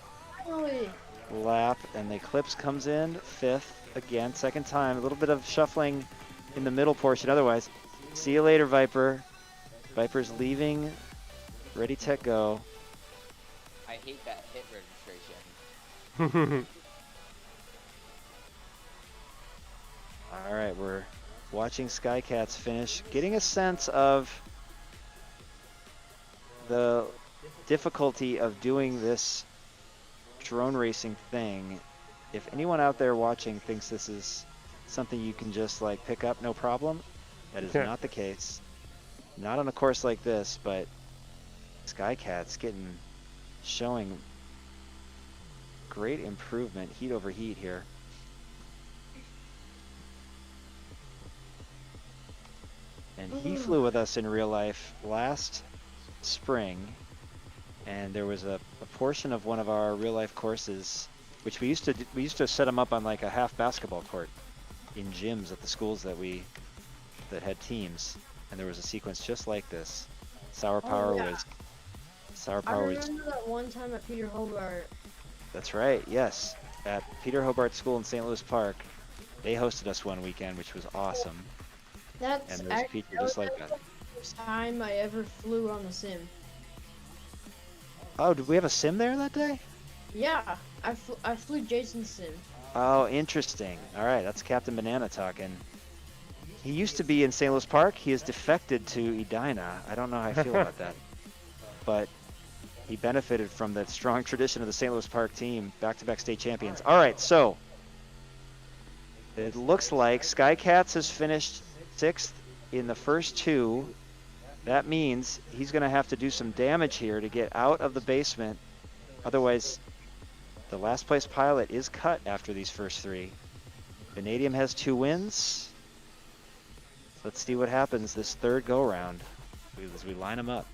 lap, and the Eclipse comes in 5th again, 2nd time. A little bit of shuffling in the middle portion otherwise. See you later, Viper. Viper's leaving. Ready, tech, go. I hate that hit registration. All right, we're watching Skycats finish, getting a sense of the difficulty of doing this drone racing thing, if anyone out there watching thinks this is something you can just like pick up no problem, that is not the case. Not on a course like this, but Skycat's showing great improvement, heat over heat here. And he flew with us in real life last spring, and there was a portion of one of our real life courses, which we used to set them up on like a half basketball court in gyms at the schools that had teams, and there was a sequence just like this. Sour Power was. I remember that one time at Peter Hobart. That's right. Yes, at Peter Hobart School in St. Louis Park, they hosted us one weekend, which was awesome. That's and there was people just like that. The first time I ever flew on the sim. Oh, did we have a sim there that day? Yeah, I flew Jason's sim. Oh, interesting. All right, that's Captain Banana talking. He used to be in St. Louis Park. He has defected to Edina. I don't know how I feel about that. But he benefited from that strong tradition of the St. Louis Park team, back-to-back state champions. All right, so it looks like Skycats has finished 6th in the first 2. That means he's going to have to do some damage here to get out of the basement. Otherwise, the last place pilot is cut after these first 3. Vanadium has 2 wins. Let's see what happens this third go-round as we line them up.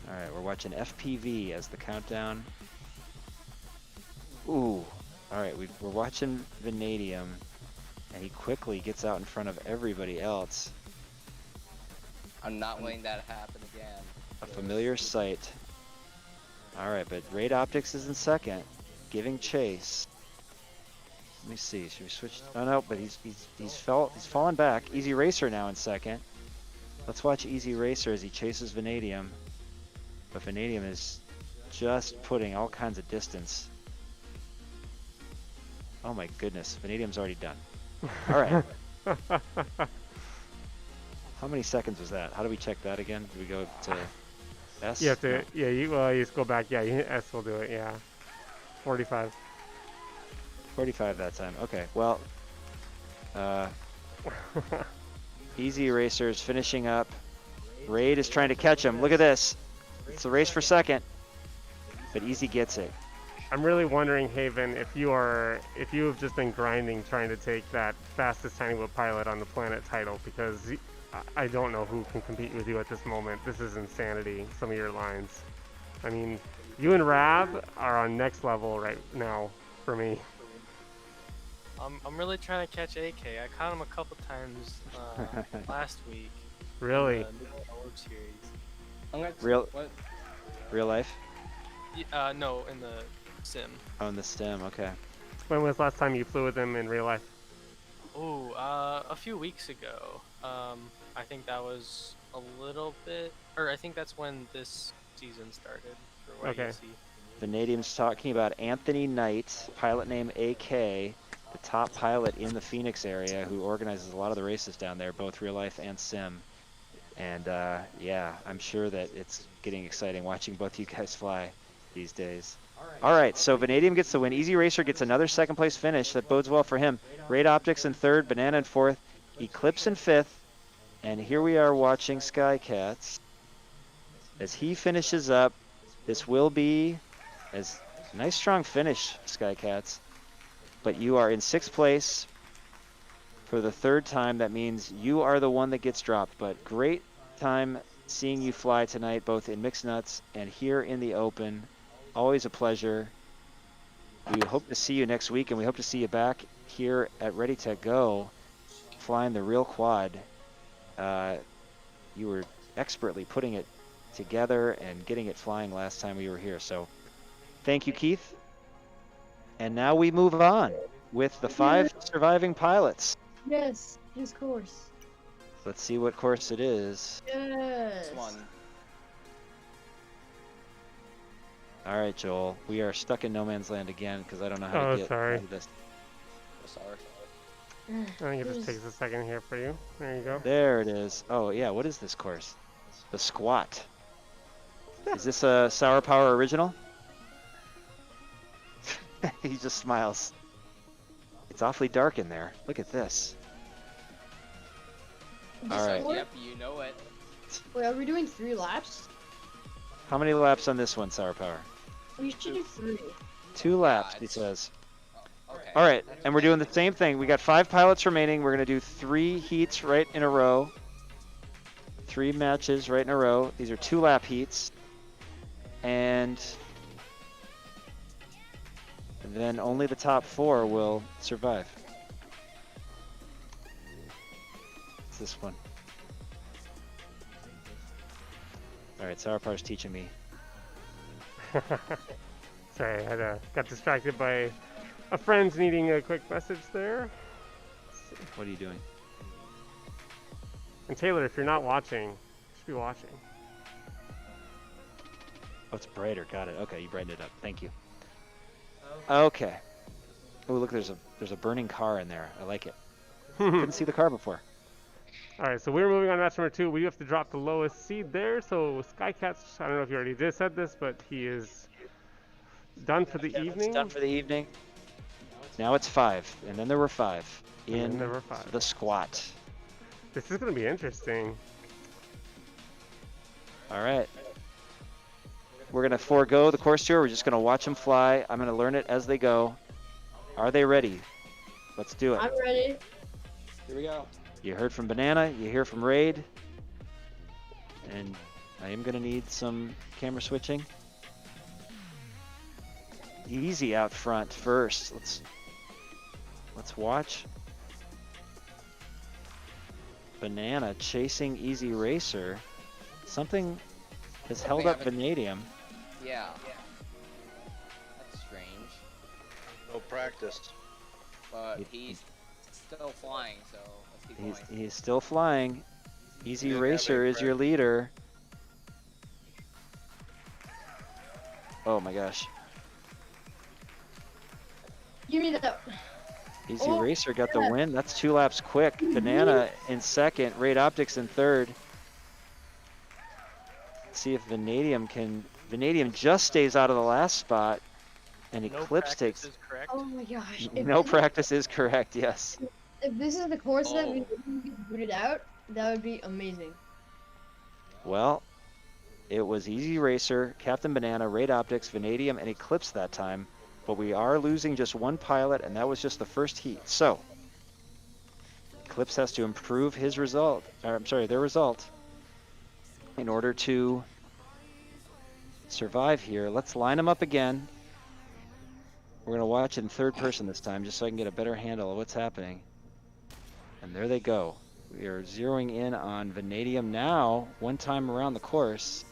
All right, we're watching FPV as the countdown. Ooh, all right, we're watching Vanadium, and he quickly gets out in front of everybody else. I'm not letting that happen again. A familiar sight. All right, but Raid Optics is in second, giving chase. Let me see. Should we switch? Oh no, but he's fallen back. Easy Racer now in second. Let's watch Easy Racer as he chases Vanadium. But Vanadium is just putting all kinds of distance. Oh my goodness, Vanadium's already done. All right. How many seconds was that? How do we check that again? Do we go to S? You have to, yeah, you just go back. Yeah, S will do it, yeah. 45. 45 that time. Okay, well, Easy Racer's finishing up. Raid is trying to catch him. Look at this. It's a race for second, but Easy gets it. I'm really wondering, Haven, if you have just been grinding trying to take that fastest tiny whip pilot on the planet title, because I don't know who can compete with you at this moment. This is insanity, some of your lines. I mean, you and Rav are on next level right now for me. I'm really trying to catch AK. I caught him a couple times last week. Really? In the Orb series. Real life? No, in the sim. Oh, in the sim. Okay. When was the last time you flew with him in real life? Oh, a few weeks ago. I think that was a little bit, or I think that's when this season started for YDSC. Okay. Vanadium's talking about Anthony Knight, pilot name AK, the top pilot in the Phoenix area who organizes a lot of the races down there, both real life and sim. And yeah, I'm sure that it's getting exciting watching both you guys fly these days. All right, so Vanadium gets the win. Easy Racer gets another second place finish. That bodes well for him. Raid Optics in third, Banana in fourth, Eclipse in fifth. And here we are watching Skycats as he finishes up. This will be a nice strong finish, Skycats. But you are in sixth place for the third time. That means you are the one that gets dropped. But great time seeing you fly tonight, both in Mixed Nuts and here in the Open. Always a pleasure. We hope to see you next week, and we hope to see you back here at Ready to Go, flying the real quad. You were expertly putting it together and getting it flying last time we were here. So thank you, Keith. And now we move on with the 5 surviving pilots. Yes, his course. Let's see what course it is. Yes. This one. All right, Joel. We are stuck in no man's land again because I don't know how to get out of this. Sorry. I think it just takes a second here for you. There you go. There it is. Oh, yeah. What is this course? The Squat. Is this a Sour Power original? He just smiles. It's awfully dark in there. Look at this. All right. Yep, you know it. Wait, are we doing 3 laps? How many laps on this one, Sour Power? We should do 3. 2 laps, he says. Okay. All right, and we're doing the same thing. We got 5 pilots remaining. We're going to do 3 heats right in a row. 3 matches right in a row. These are 2-lap heats. And then only the top 4 will survive. It's this one. All right, Sour Power's teaching me. Sorry, I got distracted by a friend's needing a quick message there. What are you doing? And Taylor, if you're not watching, you should be watching. Oh, it's brighter. Got it. Okay, you brightened it up. Thank you. Okay. Oh, look, there's a burning car in there. I like it. Couldn't see the car before. All right, so we're moving on to match number 2. We have to drop the lowest seed there. So Skycats, I don't know if you already just said this, but he is done for the evening. Done for the evening. Now it's 5, and then there were 5 in there were 5. the squat. This is going to be interesting. All right. We're going to forego the course tour. We're just going to watch them fly. I'm going to learn it as they go. Are they ready? Let's do it. I'm ready. Here we go. You heard from Banana. You hear from Raid. And I am going to need some camera switching. Easy out front first. Let's watch. Banana chasing Easy Racer. Something has held up Vanadium. Yeah. That's strange. No practice. But he's still flying, so let's keep going. He's still flying. Easy Yeah, Racer is your leader. Oh my gosh. Give me that. Easy Racer got the win. That's 2 laps quick. Banana in second. Raid Optics in third. Let's see if Vanadium can... Vanadium just stays out of the last spot. And Eclipse takes... Is correct. Oh my gosh. No practice is correct, yes. If this is the course that we booted out, that would be amazing. Well, it was Easy Racer, Captain Banana, Raid Optics, Vanadium, and Eclipse that time. But we are losing just 1 pilot, and that was just the first heat. So, Eclipse has to improve his result, or I'm sorry, their result, in order to survive here. Let's line them up again. We're going to watch it in third person this time, just so I can get a better handle of what's happening. And there they go. We are zeroing in on Vanadium now, 1 time around the course.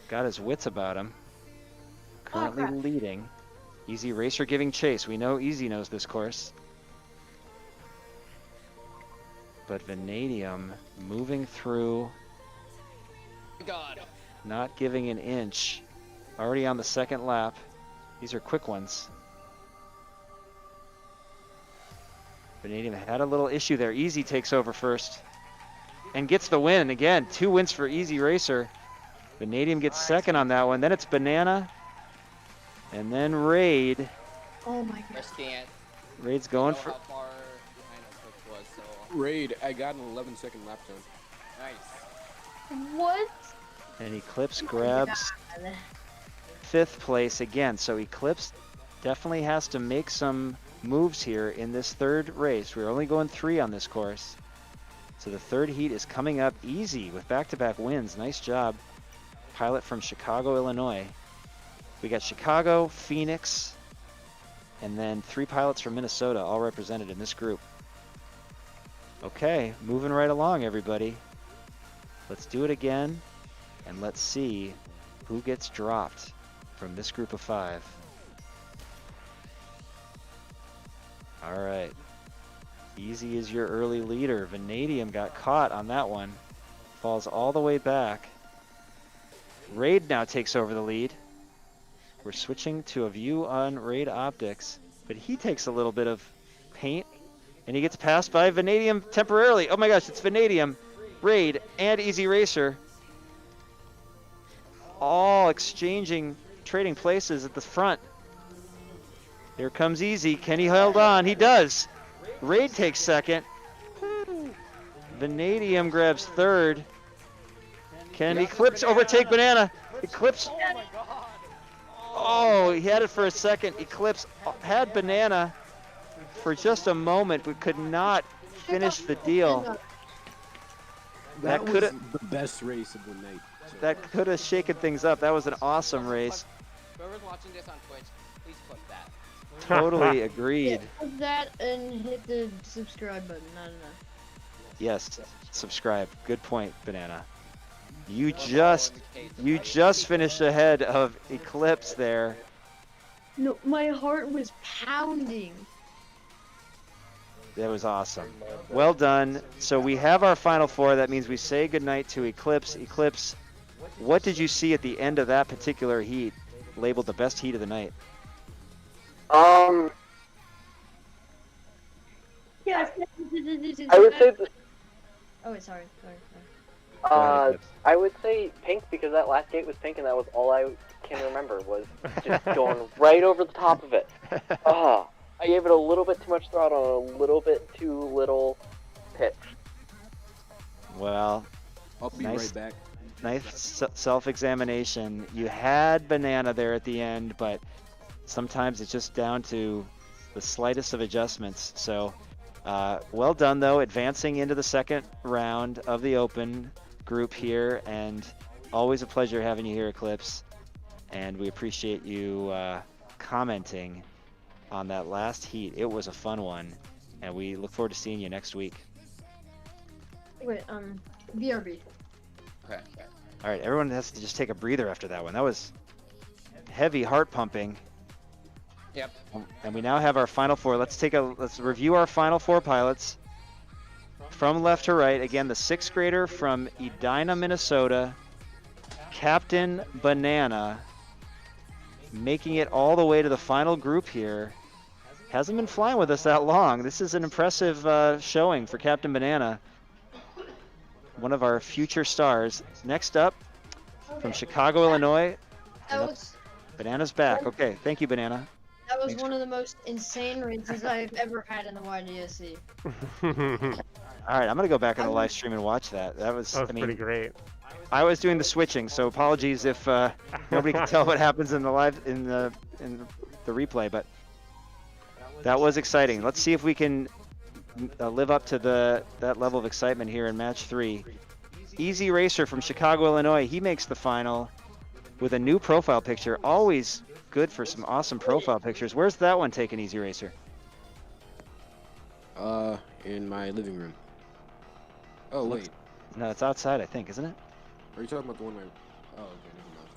Got his wits about him. Currently leading. Easy Racer giving chase. We know Easy knows this course. But Vanadium moving through. God. Not giving an inch. Already on the 2nd lap. These are quick ones. Vanadium had a little issue there. Easy takes over first. And gets the win. Again, 2 wins for Easy Racer. Vanadium gets second on that one. Then it's Banana. And then Raid. Oh my god. Risking it. Raid's going for... How far behind Eclipse was, so... Raid, I got an 11-second lap time. Nice. What? And Eclipse grabs 5th place again. So Eclipse definitely has to make some moves here in this 3rd race. We're only going 3 on this course. So the 3rd heat is coming up easy with back-to-back wins. Nice job. Pilot from Chicago, Illinois. We got Chicago, Phoenix, and then 3 pilots from Minnesota, all represented in this group. Okay, moving right along, everybody. Let's do it again, and let's see who gets dropped from this group of 5. All right. Easy is your early leader. Vanadium got caught on that one. Falls all the way back. Raid now takes over the lead. We're switching to a view on Raid Optics, but he takes a little bit of paint, and he gets passed by Vanadium temporarily. Oh my gosh, it's Vanadium, Raid, and Easy Racer. All exchanging, trading places at the front. Here comes Easy. Can he hold on? He does. Raid takes second. Vanadium grabs third. Can Eclipse overtake Banana? Eclipse. Oh, he had it for a second. Eclipse had Banana for just a moment, but could not finish the deal. That was the best race of the night. So. That could have shaken things up. That was an awesome race. Whoever's watching this on Twitch, please clip that. Totally agreed. Yeah, clip that and hit the subscribe button. No. Yes, subscribe. Good point, Banana. You just finished ahead of Eclipse there. No, my heart was pounding. That was awesome. Well done. So we have our final four. That means we say goodnight to Eclipse. Eclipse, what did you see at the end of that particular heat, labeled the best heat of the night? Yes. I would say. Oh, wait, sorry. I would say pink because that last gate was pink, and that was all I can remember was just going right over the top of it. I gave it a little bit too much throttle and a little bit too little pitch. Well, I'll be right back. Nice self-examination. You had Banana there at the end, but sometimes it's just down to the slightest of adjustments. So, well done though, advancing into the second round of the Open group here, and always a pleasure having you here, Eclipse. And we appreciate you commenting on that last heat. It was a fun one, and we look forward to seeing you next week. Wait, BRB. Okay. All right, everyone has to just take a breather after that one. That was heavy heart pumping. Yep. And we now have our final four. Let's review our final four pilots from left to right. Again, the 6th grader from Edina, Minnesota, Captain Banana, making it all the way to the final group here. Hasn't been flying with us that long. This is an impressive showing for Captain Banana, one of our future stars. Next up, from Chicago, Illinois, Banana's back. Okay, thank you, Banana. That was one of the most insane races I've ever had in the YDSC. All right, I'm gonna go back on the live stream and watch that. That was pretty great. I was doing the switching, so apologies if nobody can tell what happens in the replay, but that was exciting. Let's see if we can live up to that level of excitement here in match 3. Easy Racer from Chicago, Illinois. He makes the final with a new profile picture. Always good for some awesome profile pictures. Where's that one taken, Easy Racer? In my living room. Oh, wait. No, it's outside, I think, isn't it? Are you talking about the one where... Oh, okay, never mind.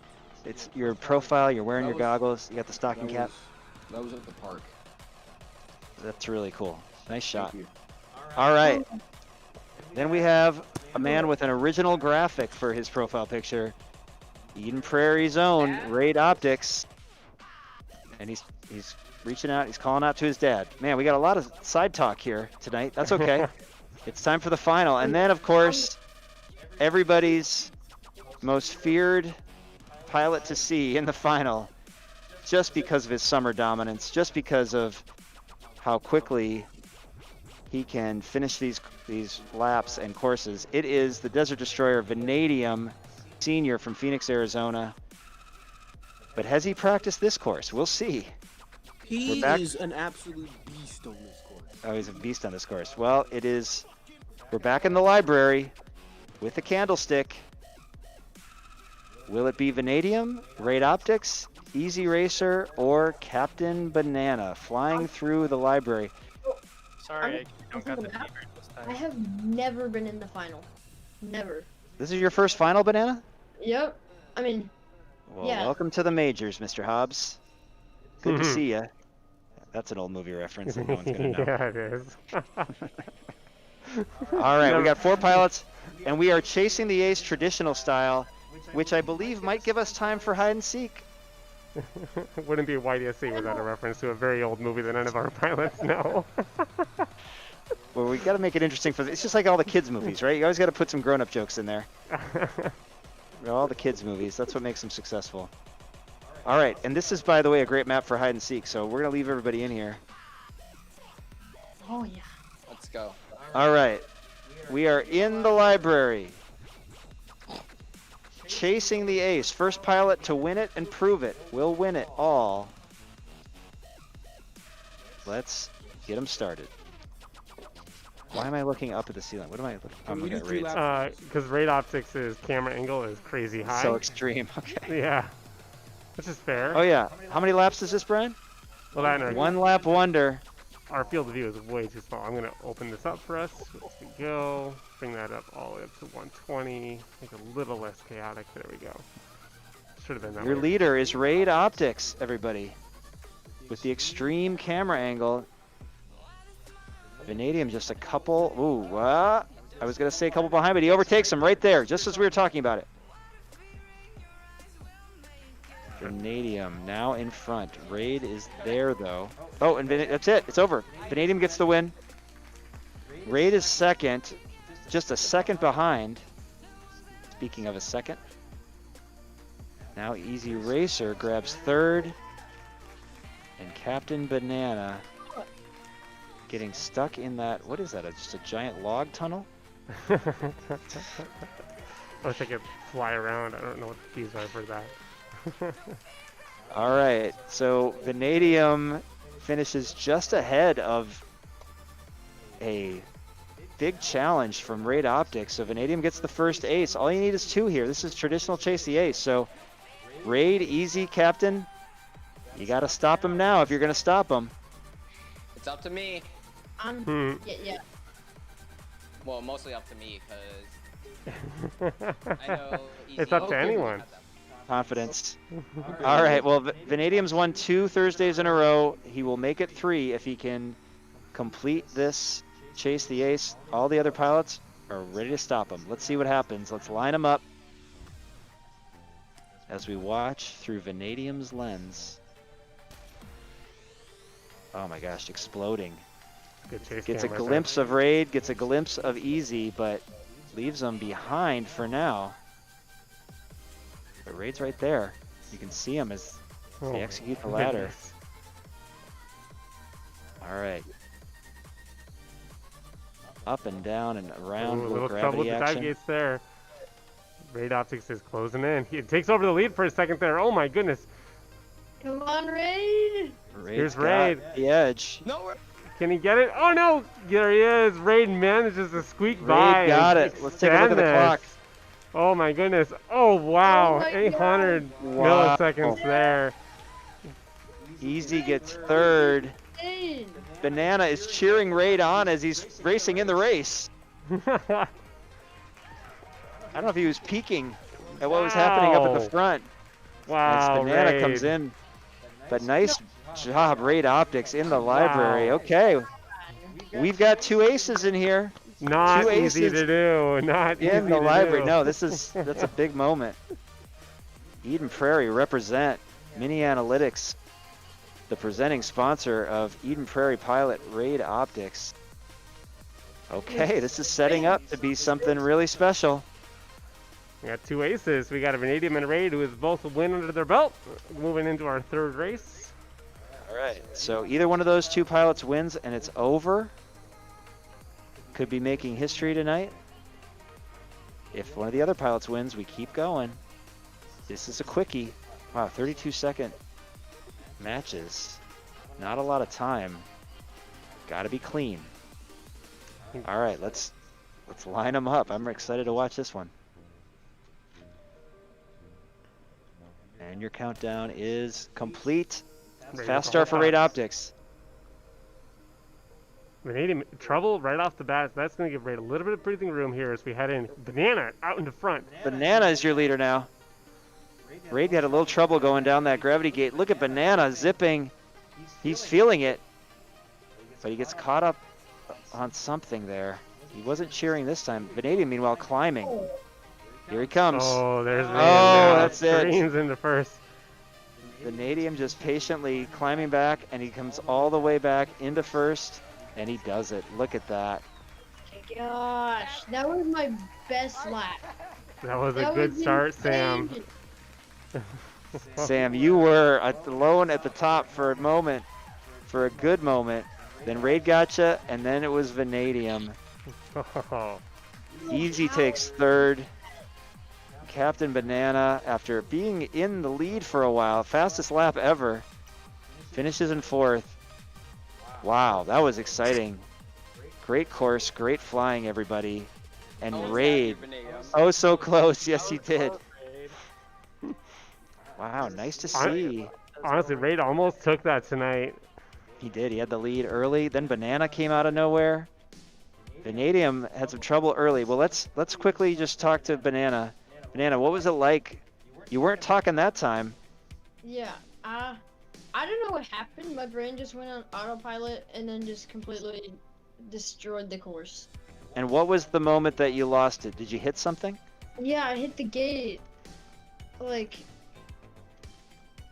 It's your profile, you're wearing your goggles, you got the stocking cap. That was at the park. That's really cool. Nice shot. Thank you. All right. Then we have a man with an original graphic for his profile picture. Eden Prairie's own Raid Optics. And he's reaching out, he's calling out to his dad. Man, we got a lot of side talk here tonight. That's okay. It's time for the final. And then, of course, everybody's most feared pilot to see in the final, just because of his summer dominance, just because of how quickly he can finish these laps and courses. It is the Desert Destroyer Vanadium Senior from Phoenix, Arizona. But has he practiced this course? We'll see. He is an absolute beast on this course. Oh, he's a beast on this course. Well, it is. We're back in the library with the candlestick. Will it be Vanadium, Raid Optics, Easy Racer, or Captain Banana flying through the library? Sorry, I don't got the fever this time. I have never been in the final. Never. This is your first final, Banana? Yep. I mean, well, yeah. Welcome to the majors, Mr. Hobbs. Good to see you. That's an old movie reference that no one's going to know. Yeah, it is. All right, we got 4 pilots, and we are chasing the ace traditional style, which I believe might give us time for hide and seek. Wouldn't be YDSC without a reference to a very old movie that none of our pilots know. Well, we got to make it interesting for it's just like all the kids movies, right? You always got to put some grown-up jokes in there. All the kids movies, that's what makes them successful. All right, and this is, by the way, a great map for hide and seek. So we're gonna leave everybody in here. Oh yeah. Let's go. All right, we are in the library. Chasing the ace. First pilot to win it and prove it. We'll win it all. Let's get them started. Why am I looking up at the ceiling? What am I looking? I'm looking at raids. Because raid optics' camera angle is crazy high. So extreme. Okay. Yeah. Which is fair. Oh yeah. How many laps is this, Brian? Well, that one lap wonder. Our field of view is way too small. I'm gonna open this up for us. As we go. Bring that up all the way up to 120. Make it a little less chaotic. There we go. Should have been that Your way. leader is Raid Optics, everybody. With the extreme camera angle. Vanadium just a couple. Ooh, I was gonna say a couple behind, but he overtakes him right there, just as we were talking about it. Vanadium now in front. Raid is there though. Oh, and that's it. It's over. Vanadium gets the win. Raid is second, just a second behind. Speaking of a second. Now Easy Racer grabs third. And Captain Banana getting stuck in that, what is that, just a giant log tunnel? I wish I could fly around. I don't know what the keys are for that. All right, so Vanadium finishes just ahead of a big challenge from Raid Optics. So Vanadium gets the first ace. All you need is 2 here. This is traditional chase the ace. So Raid, easy, Captain. You got to stop him now if you're going to stop him. It's up to me. Yeah. Well, mostly up to me because I know. It's up to anyone. Confidence. All right, well, Vanadium's won 2 Thursdays in a row. He will make it 3 if he can complete this chase the ace. All the other pilots are ready to stop him. Let's see what happens. Let's line them up as we watch through Vanadium's lens. Oh my gosh, exploding. Good chase gets a cam right glimpse of Raid, gets a glimpse of Easy, but leaves them behind for now. But Raid's right there. You can see him as they execute the ladder. Goodness. All right. Up and down and around. Ooh, a little trouble with gravity the dive action. gates there. Raid Optics is closing in. He takes over the lead for a second there. Oh my goodness. Come on, Raid. Here's Raid. The edge. No. Can he get it? Oh no! There he is. Raid manages to squeak by. Raid got it. Let's take a look at the clock. Oh my goodness. Oh wow. Oh 800 Wow. milliseconds there. Easy gets third. Banana is cheering Raid on as he's racing in the race. I don't know if he was peeking at what was happening up at the front. Wow. As Banana Raid. comes in. But nice job, Raid Optics in the library. Okay. We've got 2 aces in here. Not 2 easy aces to do. Not easy in the to library. do. No, that's a big moment. Eden Prairie represent Mini Analytics, the presenting sponsor of Eden Prairie Pilot Raid Optics. Okay, this is setting up to be something really special. We got 2 aces. We got a Vanadium and Raid who is both a win under their belt. Moving into our 3rd race. All right, so either one of those 2 pilots wins and it's over. Could be making history tonight. If one of the other pilots wins, we keep going. This is a quickie. Wow, 32-second matches. Not a lot of time. Got to be clean. All right, let's line them up. I'm excited to watch this one. And your countdown is complete. Fast start for Raid Optics. Vanadium trouble right off the bat. That's going to give Raid a little bit of breathing room here as we head in. Banana out into front. Banana is your leader now. Raid had a little trouble going down that gravity gate. Look at Banana zipping. He's feeling it. But he gets caught up on something there. He wasn't cheering this time. Vanadium, meanwhile, climbing. Here he comes. Oh, there's Vanadium. Oh, that's it. Screens into first. Vanadium just patiently climbing back, and he comes all the way back into first, and he does it. Look at that. Gosh, that was my best lap. That was a good start, Sam. Sam, you were alone at the top for a moment, for a good moment. Then Raid gotcha, and then it was Vanadium. Easy takes third. Captain Banana, after being in the lead for a while, fastest lap ever, finishes in fourth. Wow, that was exciting. Great course, great flying, everybody. And Raid, oh so close, yes he did. Wow, nice to see. Honestly, Raid almost took that tonight. He did, he had the lead early, then Banana came out of nowhere. Vanadium had some trouble early. Well, let's quickly just talk to Banana. Banana, what was it like? You weren't talking that time. Yeah, I don't know what happened. My brain just went on autopilot and then just completely destroyed the course. And what was the moment that you lost it? Did you hit something? Yeah, I hit the gate. Like,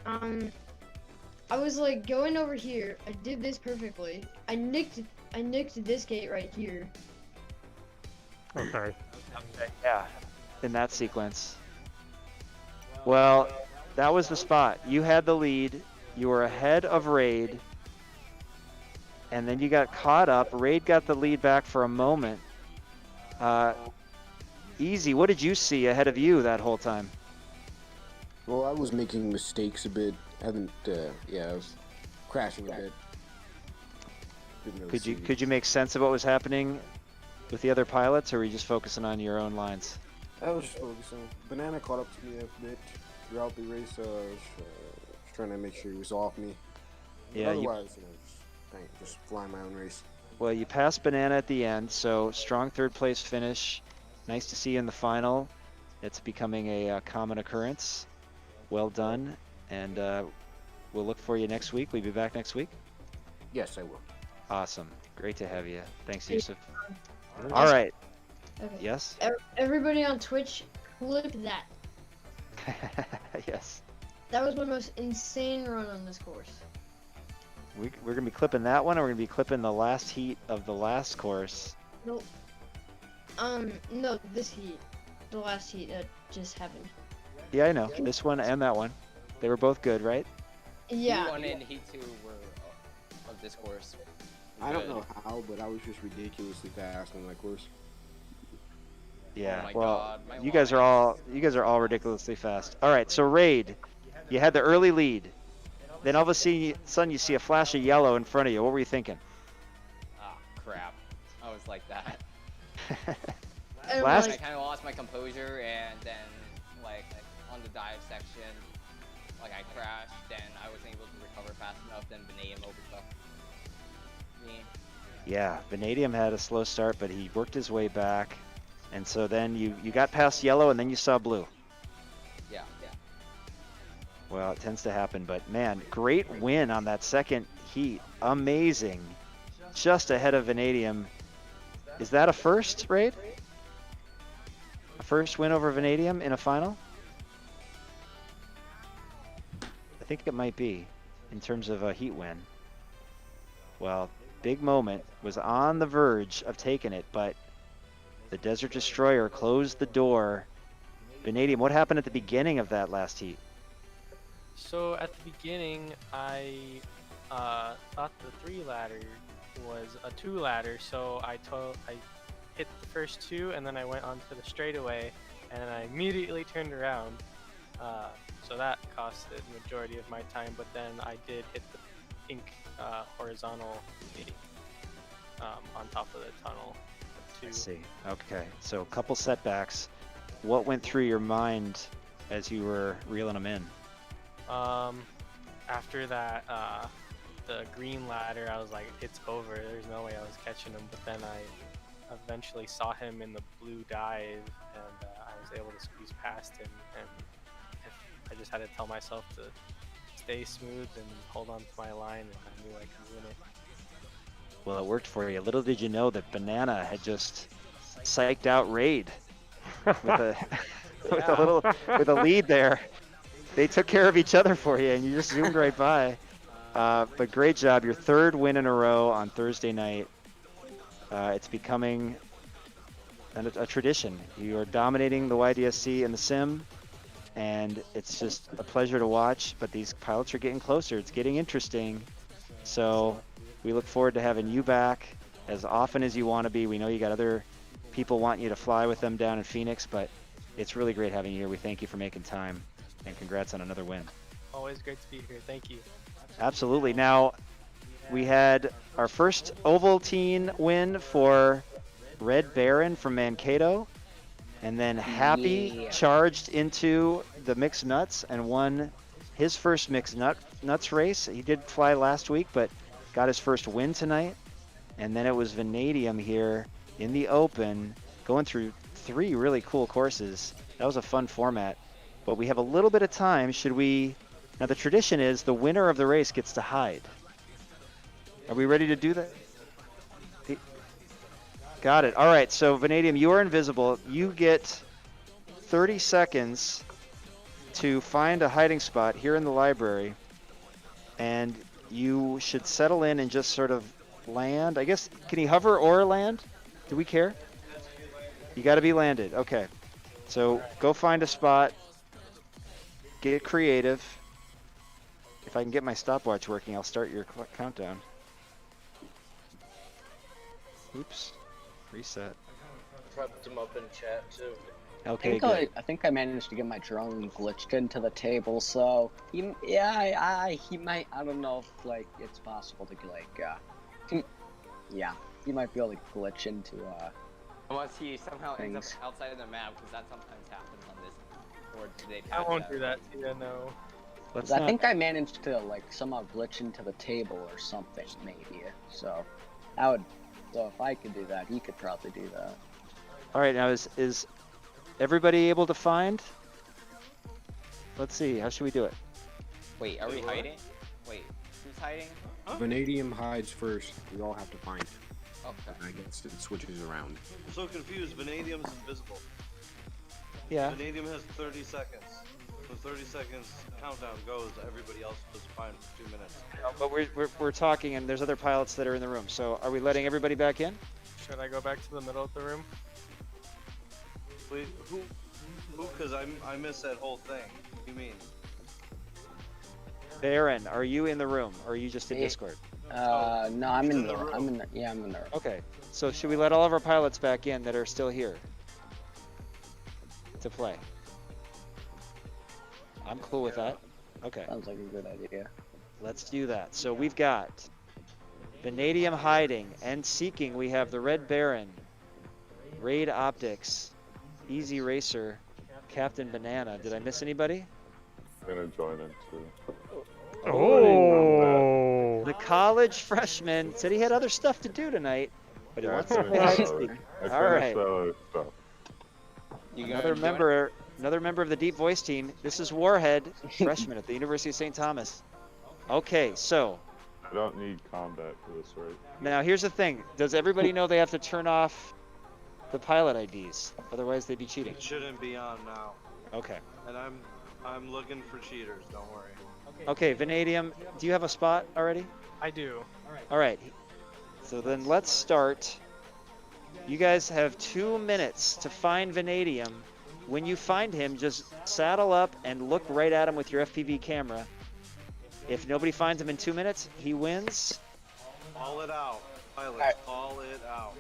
I was like going over here. I did this perfectly. I nicked this gate right here. Oh, sorry. Okay, yeah, in that sequence. Well, that was the spot. You had the lead. You were ahead of Raid. And then you got caught up. Raid got the lead back for a moment. Easy, what did you see ahead of you that whole time? Well, I was making mistakes a bit. I was crashing a bit. Really Could you make sense of what was happening with the other pilots, or were you just focusing on your own lines? I was just focusing. Banana caught up to me a bit throughout the race. I was trying to make sure he was off me. But Yeah, otherwise, just flying my own race. Well, you passed Banana at the end, so strong third place finish. Nice to see you in the final. It's becoming a common occurrence. Well done, and we'll look for you next week. Will you be back next week? Yes, I will. Awesome. Great to have you. Thanks, Yusuf. All right. Okay. Yes? Everybody on Twitch, clip that. Yes. That was my most insane run on this course. We're going to be clipping that one, or we're going to be clipping the last heat of the last course? No. No, this heat. The last heat that just happened. Yeah, I know. This one and that one. They were both good, right? Yeah. Heat 1 and Heat 2 were of this course. I don't know how, but I was just ridiculously fast on that course. Yeah. Oh my well, God, my you guys are all ridiculously fast. All right, so Raid, you had the early lead. Then all of a sudden you see a flash of yellow in front of you. What were you thinking? Ah, crap. I was like that. Last I kind of lost my composure, and then like on the dive section, like I crashed, then I wasn't able to recover fast enough, then Vanadium overtook me. Yeah, Vanadium had a slow start, but he worked his way back. And so then you got past yellow, and then you saw blue. Yeah. Well, it tends to happen, but man, great win on that second heat. Amazing. Just ahead of Vanadium. Is that a first, Raid? A first win over Vanadium in a final? I think it might be, in terms of a heat win. Well, big moment, was on the verge of taking it, but the Desert Destroyer closed the door. Vanadium, what happened at the beginning of that last heat? So at the beginning, I thought the 3 ladder was a 2 ladder, so I hit the first 2, and then I went onto the straightaway, and then I immediately turned around. So that cost the majority of my time, but then I did hit the pink horizontal gate on top of the tunnel. I see. Okay, so a couple setbacks. What went through your mind as you were reeling them in? After that, the green ladder, I was like, it's over. There's no way I was catching him. But then I eventually saw him in the blue dive, and I was able to squeeze past him. And I just had to tell myself to stay smooth and hold on to my line, and I knew I could win it. Well, it worked for you. Little did you know that Banana had just psyched out Raid with a lead there. They took care of each other for you, and you just zoomed right by. But great job. Your 3rd win in a row on Thursday night. It's becoming a tradition. You are dominating the YDSC in the sim, and it's just a pleasure to watch. But these pilots are getting closer. It's getting interesting. So we look forward to having you back as often as you want to be. We know you got other people wanting you to fly with them down in Phoenix, but it's really great having you here. We thank you for making time, and congrats on another win. Always great to be here. Thank you. Absolutely. Now, we had our first Ovaltine win for Red Baron from Mankato, and then Happy charged into the mixed nuts and won his first mixed nuts race. He did fly last week, but got his first win tonight. And then it was Vanadium here in the open, going through 3 really cool courses. That was a fun format. But we have a little bit of time. Should we... Now the tradition is the winner of the race gets to hide. Are we ready to do that? Got it. All right, so Vanadium, you are invisible. You get 30 seconds to find a hiding spot here in the library. And you should settle in and just sort of land. I guess, can he hover or land? Do we care? You got to be landed. Okay. So go find a spot. Get creative. If I can get my stopwatch working, I'll start your countdown. Oops. Reset. Prepped him up in chat too. Okay, I think I managed to get my drone glitched into the table, so he might. I don't know if like it's possible to he might be able to glitch into Unless he somehow ends things. up outside of the map, because that sometimes happens on this. Or they I won't do that. Yeah, no. I think I managed to like somehow glitch into the table or something, maybe. So that would. So if I could do that, he could probably do that. All right, now is everybody able to find? Let's see. How should we do it? Wait, are we hiding? Wait, who's hiding? Vanadium hides first. We all have to find. Okay. I guess it switches around. I'm so confused. Vanadium's invisible. Yeah. Vanadium has 30 seconds. The 30 seconds countdown goes, everybody else was fine for 2 minutes. But we're talking, and there's other pilots that are in the room. So are we letting everybody back in? Should I go back to the middle of the room? Wait, who? Because I missed that whole thing. What do you mean? Baron, are you in the room, or are you just in Discord? No, I'm in the room. I'm in the room. Okay. So should we let all of our pilots back in that are still here to play? I'm cool with that. Okay. Sounds like a good idea. Let's do that. So we've got Vanadium hiding and seeking. We have the Red Baron, Raid Optics, Easy Racer, Captain Banana. Did I miss anybody? I'm gonna join in too. Oh! The college freshman said he had other stuff to do tonight, but he wants to play hide and seek. All right. Another member of the Deep Voice team. This is Warhead, freshman at the University of St. Thomas. Okay, so. I don't need combat for this, right? Now, here's the thing. Does everybody know they have to turn off the pilot IDs? Otherwise, they'd be cheating. It shouldn't be on now. Okay. And I'm looking for cheaters. Don't worry. Okay, Vanadium, do you have a spot already? I do. All right. So then let's start. You guys have 2 minutes to find Vanadium. When you find him, just saddle up and look right at him with your FPV camera. If nobody finds him in 2 minutes, he wins. Call it out. Pilots, call it out.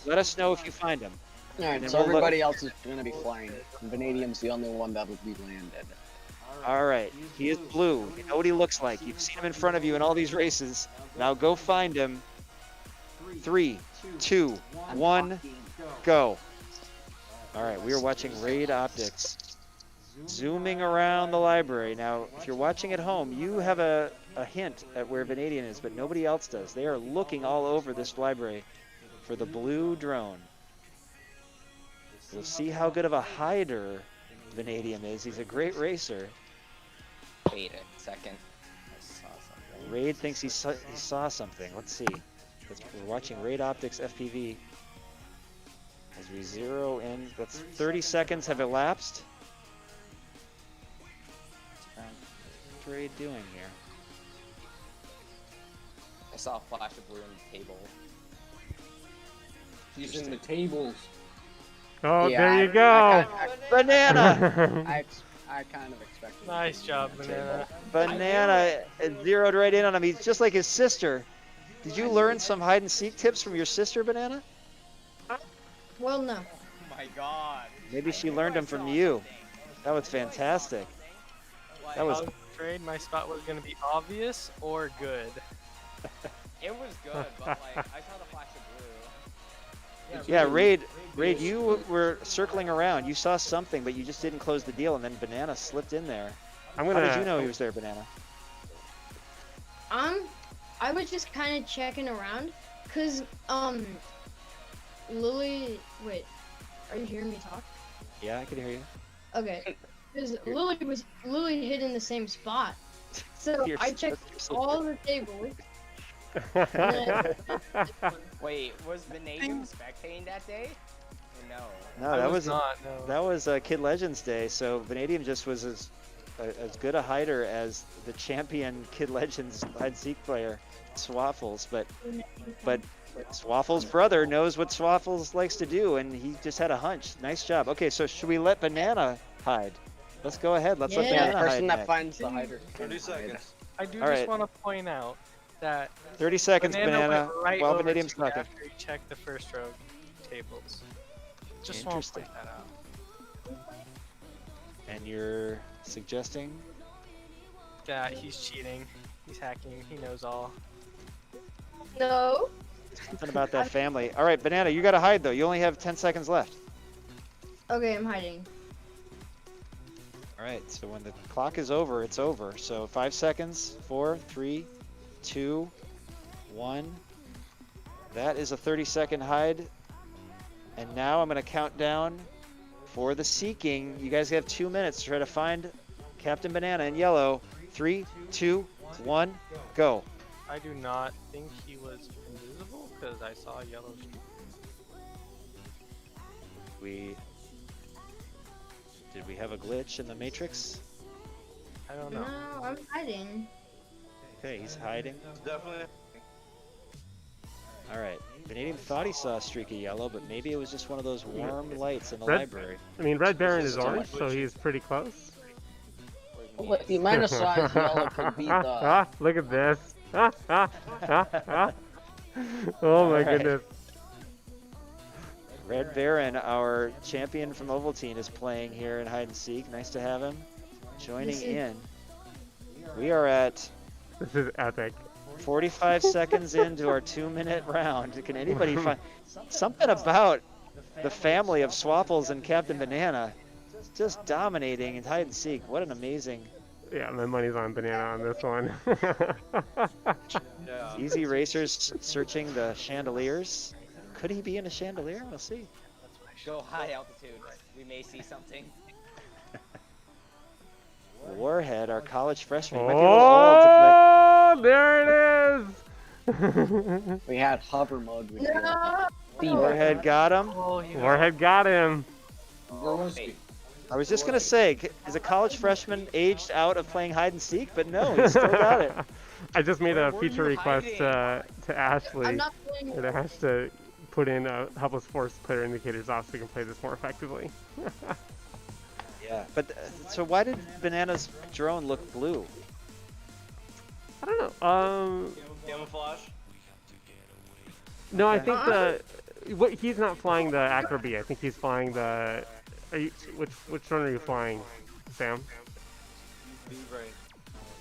Let us know if you find him. Alright, so everybody else is going to be flying. Vanadium's the only one that will be landed. All right, he is blue. You know what he looks like. You've seen him in front of you in all these races. Now go find him. 3, 2, 1, go. All right, we are watching Raid Optics. Zooming around the library. Now, if you're watching at home, you have a hint at where Vanadium is, but nobody else does. They are looking all over this library for the blue drone. We'll see how good of a hider Vanadium is. He's a great racer. Wait a second. I saw something. Raid thinks he saw something. Let's see. We're watching Raid Optics FPV. As we zero in, that's 30 seconds have elapsed. What's Raid doing here? I saw a flash of blue on the table. He's in the tables. Oh, yeah, there you go. Banana! I kind of expected. Nice job, Banana. Banana zeroed right in on him. He's just like his sister. Did you learn some hide and seek tips from your sister, Banana? Well, no. Oh my god. Maybe she learned them from you. That was fantastic. That was. I was afraid my spot was gonna be obvious or good. It was good, but like I saw the flash of blue. Yeah, Raid, you were circling around. You saw something, but you just didn't close the deal, and then Banana slipped in there. How did you know he was there, Banana? I was just kind of checking around, cause Lily, wait, are you hearing me talk? Yeah, I can hear you. Okay, because Lily hid in the same spot, so I checked all the tables. Wait, was Vanadium spectating that day? Or no. No, that was not. No. That was Kid Legends Day. So Vanadium just was as good a hider as the champion Kid Legends hide and seek player, Swaffles. But Swaffles' brother knows what Swaffles likes to do, and he just had a hunch. Nice job. Okay, so should we let Banana hide? Let's go ahead. Let's let Banana the hide. person that next. finds the hider. 30 seconds. I do All just right. want to point out that 30 seconds, Banana. went right While over Vanadium's to talking. after he checked the first row tables. Just want to point that out. And you're suggesting? That he's cheating. He's hacking. He knows all. No. Something about that family. All right, Banana, you got to hide, though. You only have 10 seconds left. Okay, I'm hiding. All right, so when the clock is over, it's over. So 5 seconds. 4, 3, 2, 1. That is a 30-second hide. And now I'm going to count down for the seeking. You guys have 2 minutes to try to find Captain Banana in yellow. 3, 2, 1, go. I do not think he was invisible because I saw a yellow streak. Did we have a glitch in the Matrix? I don't know. No, I'm hiding. Okay, he's hiding. Definitely. All right. Vanadium thought he saw a streak of yellow, but maybe it was just one of those warm lights in the library. I mean, Red Baron is orange, so he's pretty close. Well, you might have saw his yellow could be the. Look at this. Oh my goodness. Red Baron, our champion from Ovaltine, is playing here in hide and seek. Nice to have him joining in. We are at This is epic. 45 seconds into our 2-minute round. Can anybody find something about the family of Swaffles and Captain Banana just dominating in hide and seek? What an amazing. Yeah, my money's on Banana on this one. Easy Racers searching the chandeliers. Could he be in a chandelier? We'll see. Go high altitude. We may see something. Warhead, our college freshman. Might be a little old to Oh, there it is! We had hover mode. We play. Warhead got him. Warhead got him. I was just going to say, is a college freshman aged out of playing hide and seek? But no, he still got it. I just made a feature request to Ashley. I'm not playing. For Ash to put in helpless force player indicators off so we can play this more effectively. Yeah, but so why did Banana's drone look blue? I don't know. Camouflage. No, I think he's not flying the Acro B. I think he's flying the. Which drone are you flying, Sam?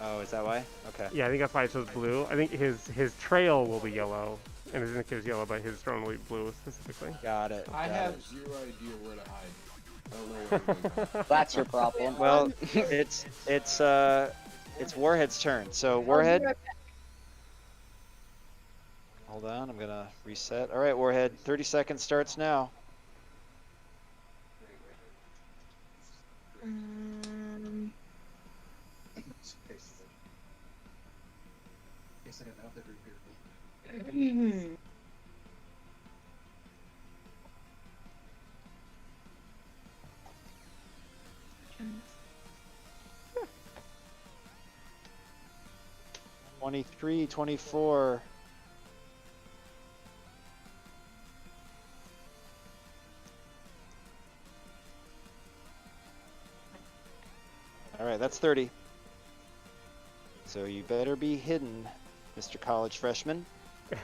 Oh, is that why? Okay. Yeah, I think that's why it shows blue. I think his trail will be yellow, and his indicator's yellow, but his drone will be blue specifically. Got it. I have zero idea where to hide. I don't know where to go. That's your problem. Well, it's Warhead's turn. So Warhead. Hold on, I'm gonna reset. All right, Warhead. 30 seconds starts now. Mhm. '23, 24. right, that's 30. So you better be hidden, Mr. College Freshman,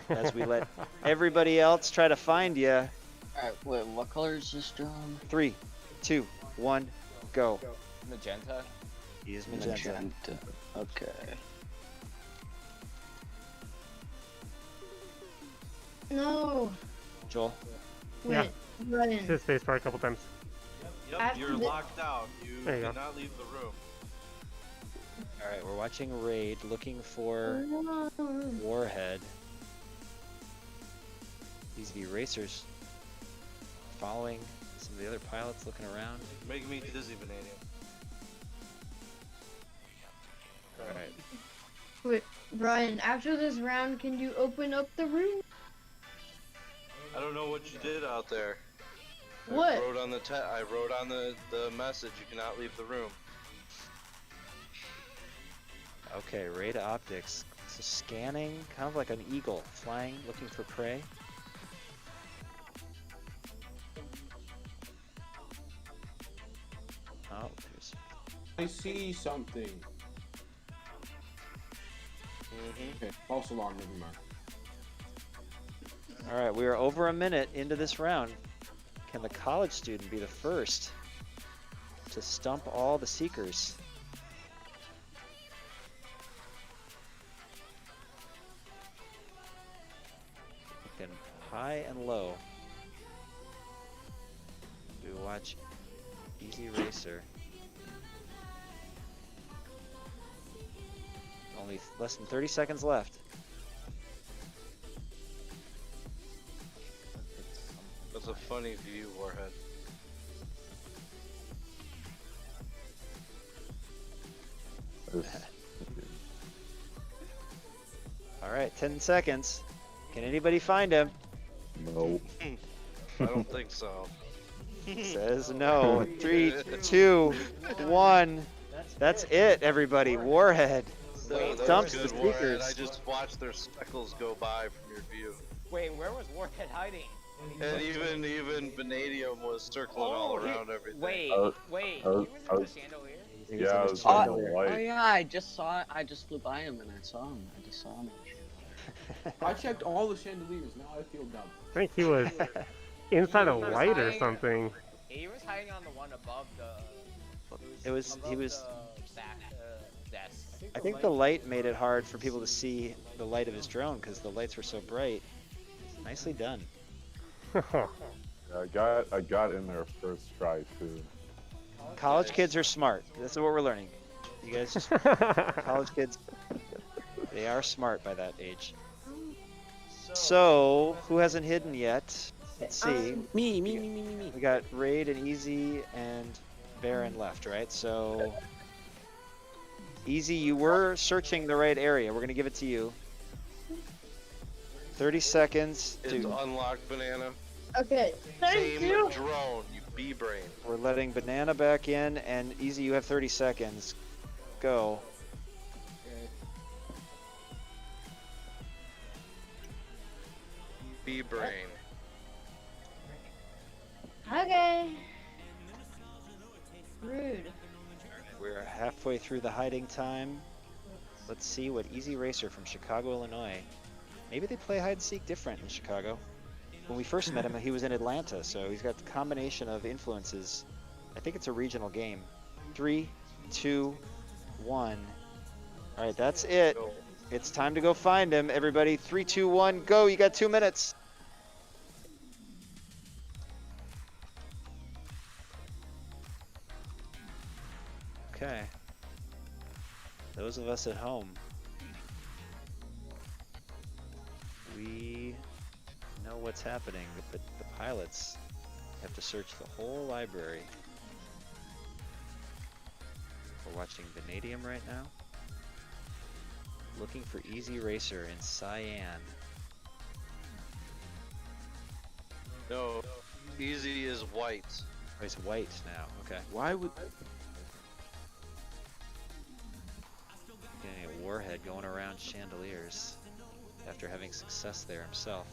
as we let everybody else try to find you. Alright, wait, what color is this drone? 3, 2, 1, go. Magenta. He is magenta. Okay. No. Joel. Yeah. Ryan. Hit spacebar a couple times. Yep, you're locked out. You There you go. cannot leave the room. Alright, we're watching Raid, looking for Warhead. These racers following some of the other pilots looking around. Make me dizzy, Vanadium. Alright. Wait, Brian, after this round, can you open up the room? I don't know what you did out there. What? I wrote on the message, you cannot leave the room. Okay, Raid optics. So scanning, kind of like an eagle, flying, looking for prey. Oh, there's... I see something. Okay, false alarm, never mind. Alright, we are over a minute into this round. Can the college student be the first to stump all the seekers? Looking high and low. We watch Easy Racer. Only less than 30 seconds left. That's a funny view, Warhead. Alright, 10 seconds. Can anybody find him? No. I don't think so. Says no. 3, 2, 1. That's it, everybody. Warhead. That Dumps was the good, Warhead. seekers. I just watched their speckles go by from your view. Wait, where was Warhead hiding? And even Vanadium was circling all around everything. Wait, he was in the chandelier? Yeah, I was Oh, in the light. oh yeah, I just saw it. I just flew by him and I saw him. I just saw him. I checked all the chandeliers, now I feel dumb. I think he was inside a light or something. He was hiding on the one above the... He was desk. I think the light made it hard for people to see the light of his drone because the lights were so bright. Nicely done. Yeah, I got in there first try too. College kids are smart. This is what we're learning. You guys just college kids, they are smart by that age. So, who hasn't hidden yet? Let's see. Me. We got Raid and Easy and Baron left, right? So, Easy, you were searching the right area. We're going to give it to you. 30 seconds It's unlocked, Banana. Okay, thank Same you. drone, you B-brain. We're letting Banana back in, and Easy, you have 30 seconds. Go. B-brain. Okay. Rude. We're halfway through the hiding time. Let's see what Easy Racer from Chicago, Illinois. Maybe they play hide and seek different in Chicago. When we first met him, he was in Atlanta, so he's got the combination of influences. I think it's a regional game. 3, 2, 1. All right, that's it. It's time to go find him, everybody. 3, 2, 1, go. You got 2 minutes. Okay. Those of us at home, we know what's happening, but the pilots have to search the whole library. We're watching Vanadium right now. Looking for Easy Racer in Cyan. No, Easy is white. Oh, he's white now, okay. Why would... Getting a Warhead going around chandeliers after having success there himself.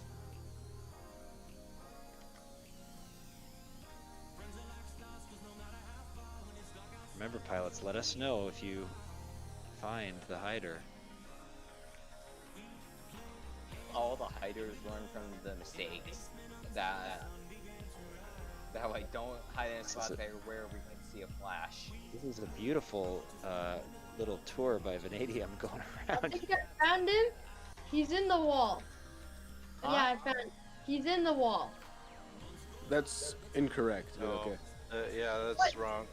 Remember, pilots, let us know if you find the hider. All the hiders learn from the mistakes that I don't hide in a spot there where we can see a flash. This is a beautiful little tour by Vanadium going I around. think I found him. He's in the wall. Huh? Yeah, I found him. He's in the wall. That's incorrect. But No. okay. Yeah, that's What? wrong.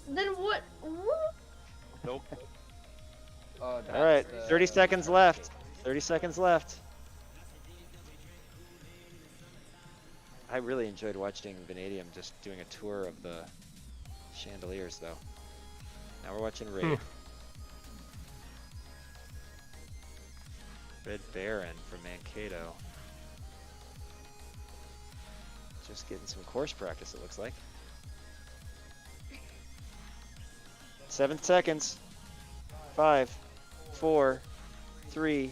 Then what? Nope. Oh, All right, 30 seconds left. 30 seconds left. I really enjoyed watching Vanadium just doing a tour of the chandeliers, though. Now we're watching Raid. Red Baron from Mankato. Just getting some course practice, it looks like. 7 seconds. 5, 4, 3,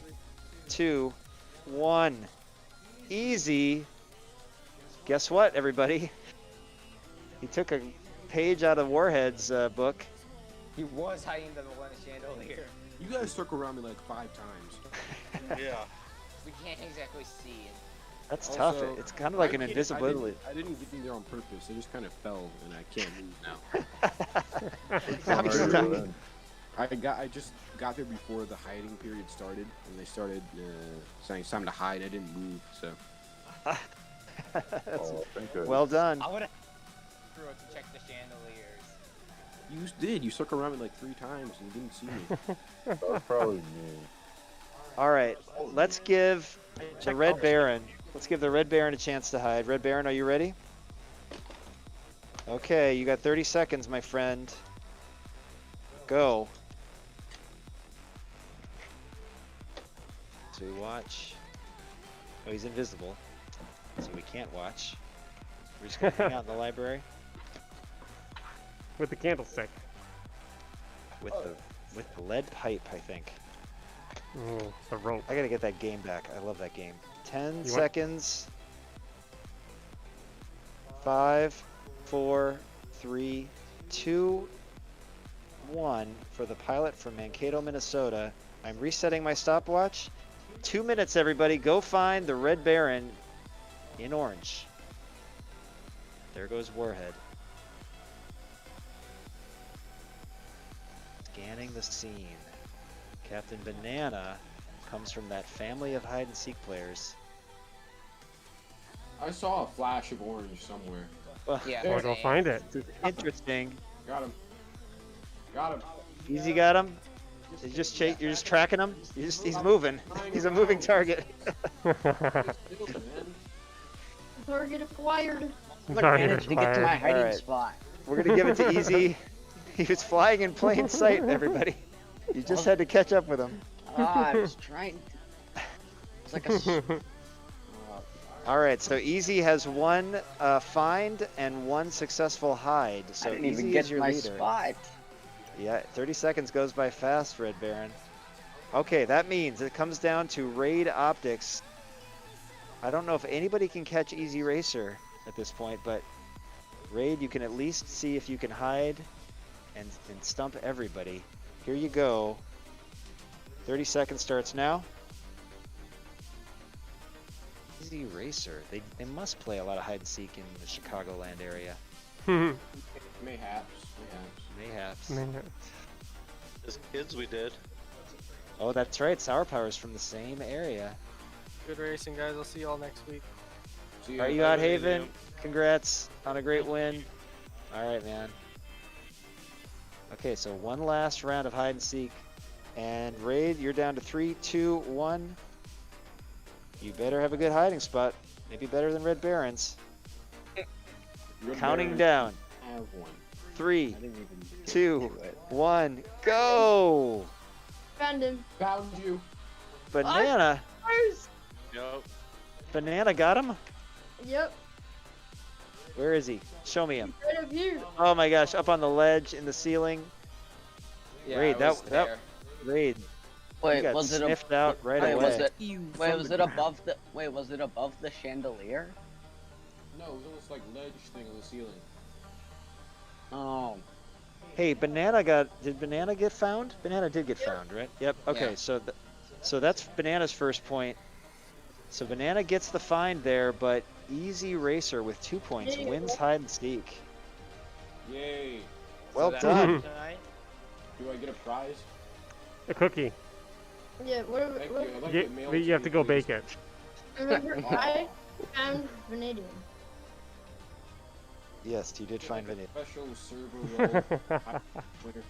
2, 1. Easy. Guess what, everybody? He took a page out of Warhead's book. He was hiding the one chandelier. You guys circle around me like 5 times. Yeah. We can't exactly see it. That's Also, tough. It's kind of like an invisibility. I didn't get in there on purpose. I just kind of fell, and I can't move now. I'm stuck. I just got there before the hiding period started, and they started saying it's time to hide. I didn't move, so. That's thank you. well done. I would have threw it to check the chandeliers. You did. You circled around me like 3 times, and you didn't see me. That was probably me. All right, let's give the Red Baron. Let's give the Red Baron a chance to hide. Red Baron, are you ready? Okay, you got 30 seconds, my friend. Go. So we watch. Oh, he's invisible, so we can't watch. We're just gonna hang out in the library With the candlestick. with the lead pipe, I think. Oh, the rope. I gotta get that game back. I love that game. 10 want- seconds. 5, 4, 3, 2, 1 for the pilot from Mankato, Minnesota. I'm resetting my stopwatch. 2 minutes, everybody. Go find the Red Baron in orange. There goes Warhead. Scanning the scene. Captain Banana comes from that family of hide-and-seek players. I saw a flash of orange somewhere. Well, Yeah. Or go find it. interesting. Got him. Got him. Easy got him. You're just tracking him. He's moving. He's a moving target. Target acquired. Look, managed to get to my hiding Alright. spot. We're gonna give it to Easy. He was flying in plain sight, everybody. You just had to catch up with him. I was trying to... It's like a... All right, so Easy has 1 find and 1 successful hide. So I didn't Easy even get is your my leader. spot. Yeah, 30 seconds goes by fast, Red Baron. Okay, that means it comes down to Raid Optics. I don't know if anybody can catch Easy Racer at this point, but Raid, you can at least see if you can hide and stump everybody. Here you go. 30 seconds starts now. Easy Racer. They must play a lot of hide and seek in the Chicagoland area. Mayhaps. Mayhaps. As kids, we did. Oh, that's right. Sour Power's from the same area. Good racing, guys. I'll see y'all next week. See Are you out, Haven? Congrats on a great win. All right, man. Okay, so 1 last round of hide and seek. And Raid, you're down to 3, 2, 1. You better have a good hiding spot. Maybe better than Red Baron's. Counting down. I have 1. 3, 2, 1, go! Found him. Found you. Banana. First. Yup. Banana got him? Yep. Where is he? Show me him. Right up here. Oh my gosh, up on the ledge in the ceiling. Yeah, Raid, I was that there. Raid. Wait, got was it sniffed out right wait, away. was it? Wait, was it above the? Wait, was it above the chandelier? No, it was almost like ledge thing on the ceiling. Oh. Hey, did Banana get found? Banana did get found, right? Yep. Okay, Yeah. so that's Banana's first point. So Banana gets the find there, but Easy Racer with 2 points wins hide and seek. Yay. Well So done. Do I get a prize? A cookie. Yeah, Thank you. I'd like You, to mail you have me, to go please. bake it. remember, I found vanadium. Yes, you did find Vanadium. Special server role. Twitter.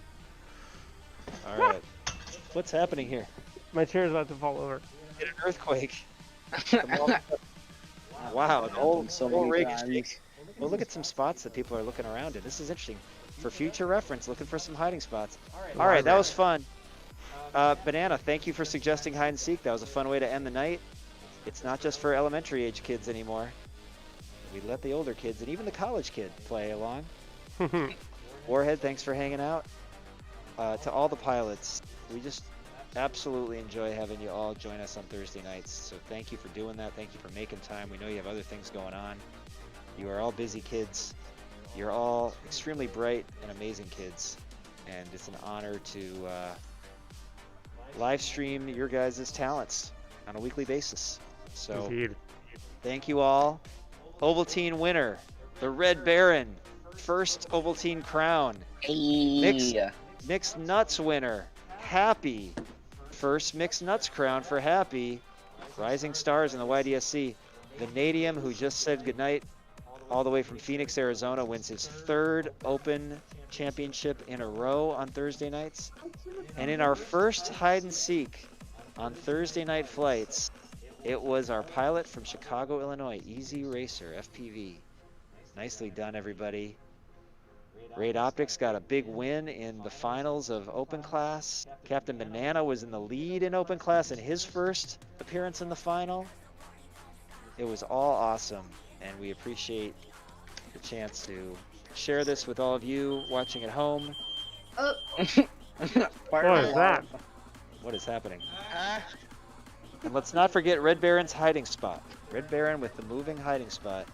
All right. What's happening here? My chair's about to fall over. Get an earthquake. Wow, the whole rig is shaking. Well, look at some spots that people are looking around in. This is interesting. For future reference, looking for some hiding spots. All right, that was fun. Banana, thank you for suggesting hide and seek. That was a fun way to end the night. It's not just for elementary age kids anymore. We let the older kids and even the college kid play along. Warhead, thanks for hanging out. To all the pilots, we just absolutely enjoy having you all join us on Thursday nights. So thank you for doing that. Thank you for making time. We know you have other things going on. You are all busy kids. You're all extremely bright and amazing kids. And it's an honor to live stream your guys' talents on a weekly basis. So Indeed. Thank you all. Ovaltine winner, the Red Baron, first Ovaltine crown. Mixed Nuts winner, Happy, first Mixed Nuts crown for Happy. Rising Stars in the YDSC. Vanadium, who just said goodnight all the way from Phoenix, Arizona, wins his third Open Championship in a row on Thursday nights. And in our first hide and seek on Thursday night flights, it was our pilot from Chicago, Illinois, Easy Racer, FPV. Nicely done, everybody. Raid Optics got a big win in the finals of Open Class. Captain Banana was in the lead in Open Class in his first appearance in the final. It was all awesome, and we appreciate the chance to share this with all of you watching at home. What is that? What is happening? And let's not forget Red Baron's hiding spot. Red Baron with the moving hiding spot.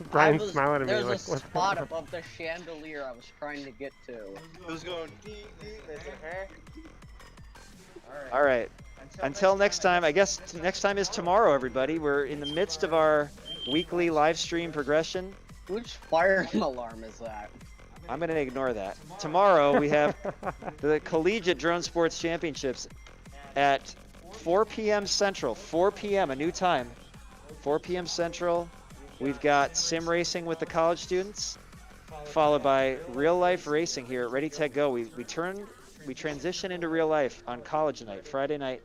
Brian's smiling at me There's like, a what? spot above the chandelier I was trying to get to. Who's going? All right. Until next time, I guess next time is tomorrow, everybody. We're in the midst of our weekly live stream progression. Which fire alarm is that? I'm going to ignore that. Tomorrow we have the Collegiate Drone Sports Championships at 4 p.m. Central. 4 p.m., a new time. 4 p.m. Central. We've got sim racing with the college students, followed by real life racing here at Ready Tech Go. We transition into real life on college night, Friday night.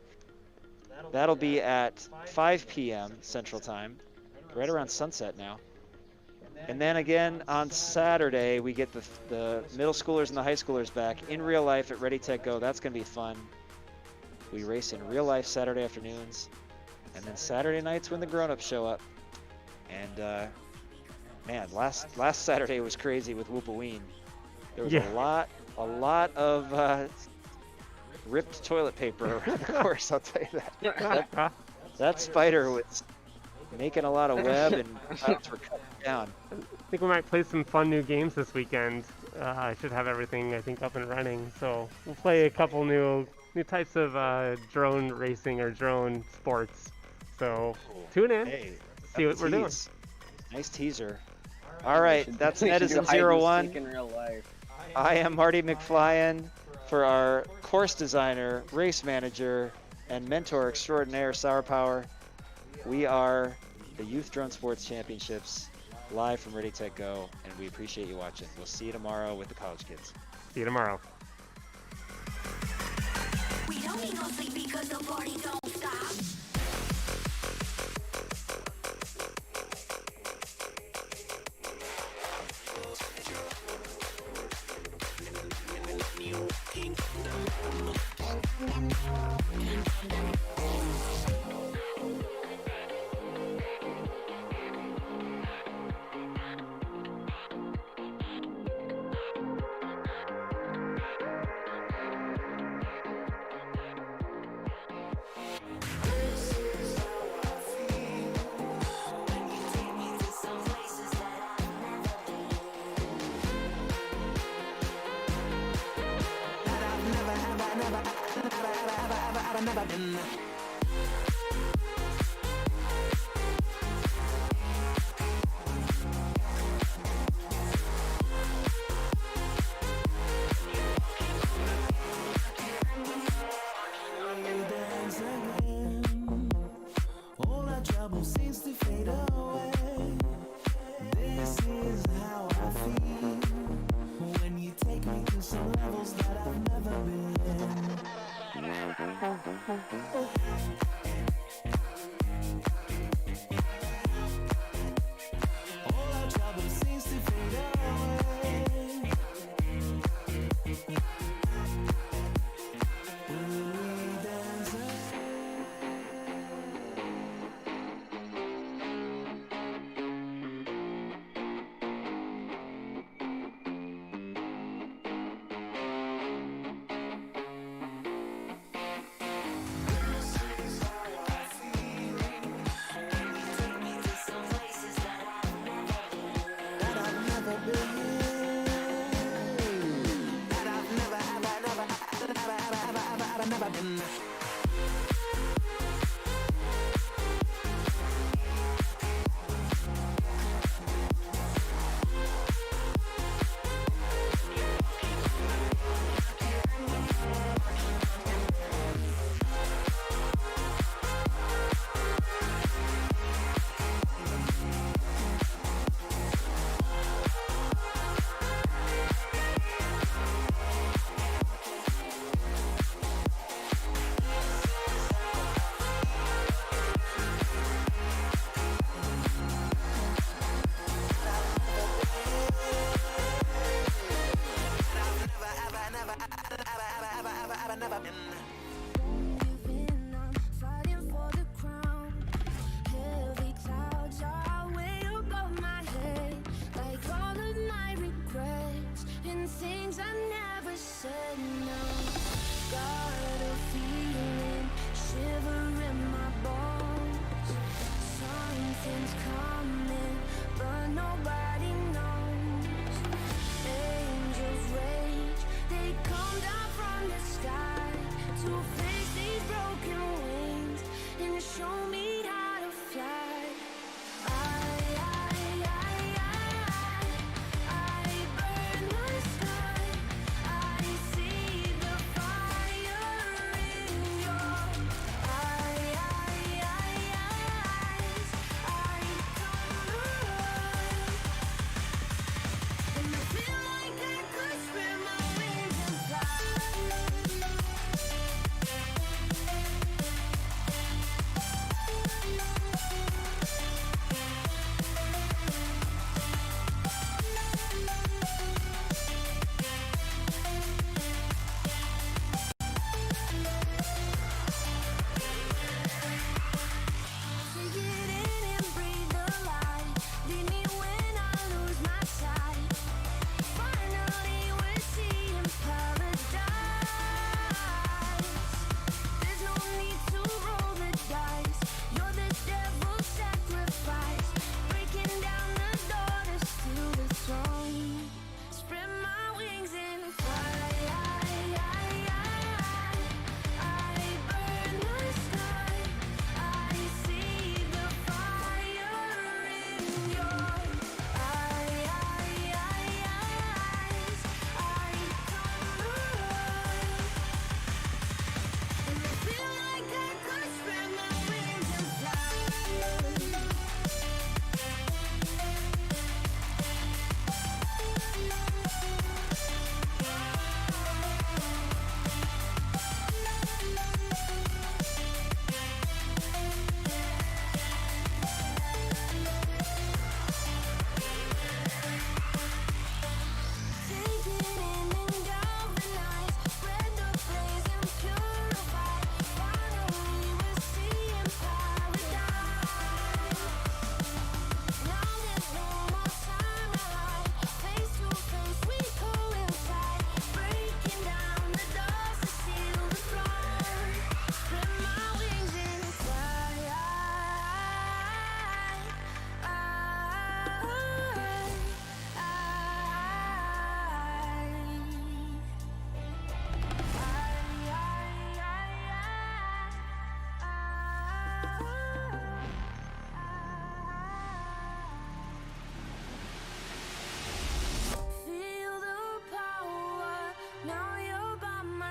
That'll be at 5 p.m. Central Time, right around sunset now. And then again on Saturday, we get the middle schoolers and the high schoolers back in real life at Ready Tech Go. That's going to be fun. We race in real life Saturday afternoons. And then Saturday nights when the grown-ups show up. And man, last Saturday was crazy with Whoopaween. There was a lot of ripped toilet paper around the course, I'll tell you that. That spider was making a lot of web and clouds were cutting down. I think we might play some fun new games this weekend. I should have everything, I think, up and running. So we'll play a couple new types of drone racing or drone sports. So tune in, see what we're doing. Nice teaser. All right, that's Netizen01. In real life. I am Marty McFlyen for our course designer, race manager, and mentor extraordinaire, Sour Power. We are the Youth Drone Sports Championships, live from Ready Tech Go, and we appreciate you watching. We'll see you tomorrow with the college kids. See you tomorrow. We don't need no sleep because the party don't stop. I've never been. Dance again. All our trouble seems to fade away. This is how I feel when you take me to some levels that I've never been.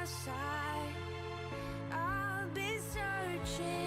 side. I'll be searching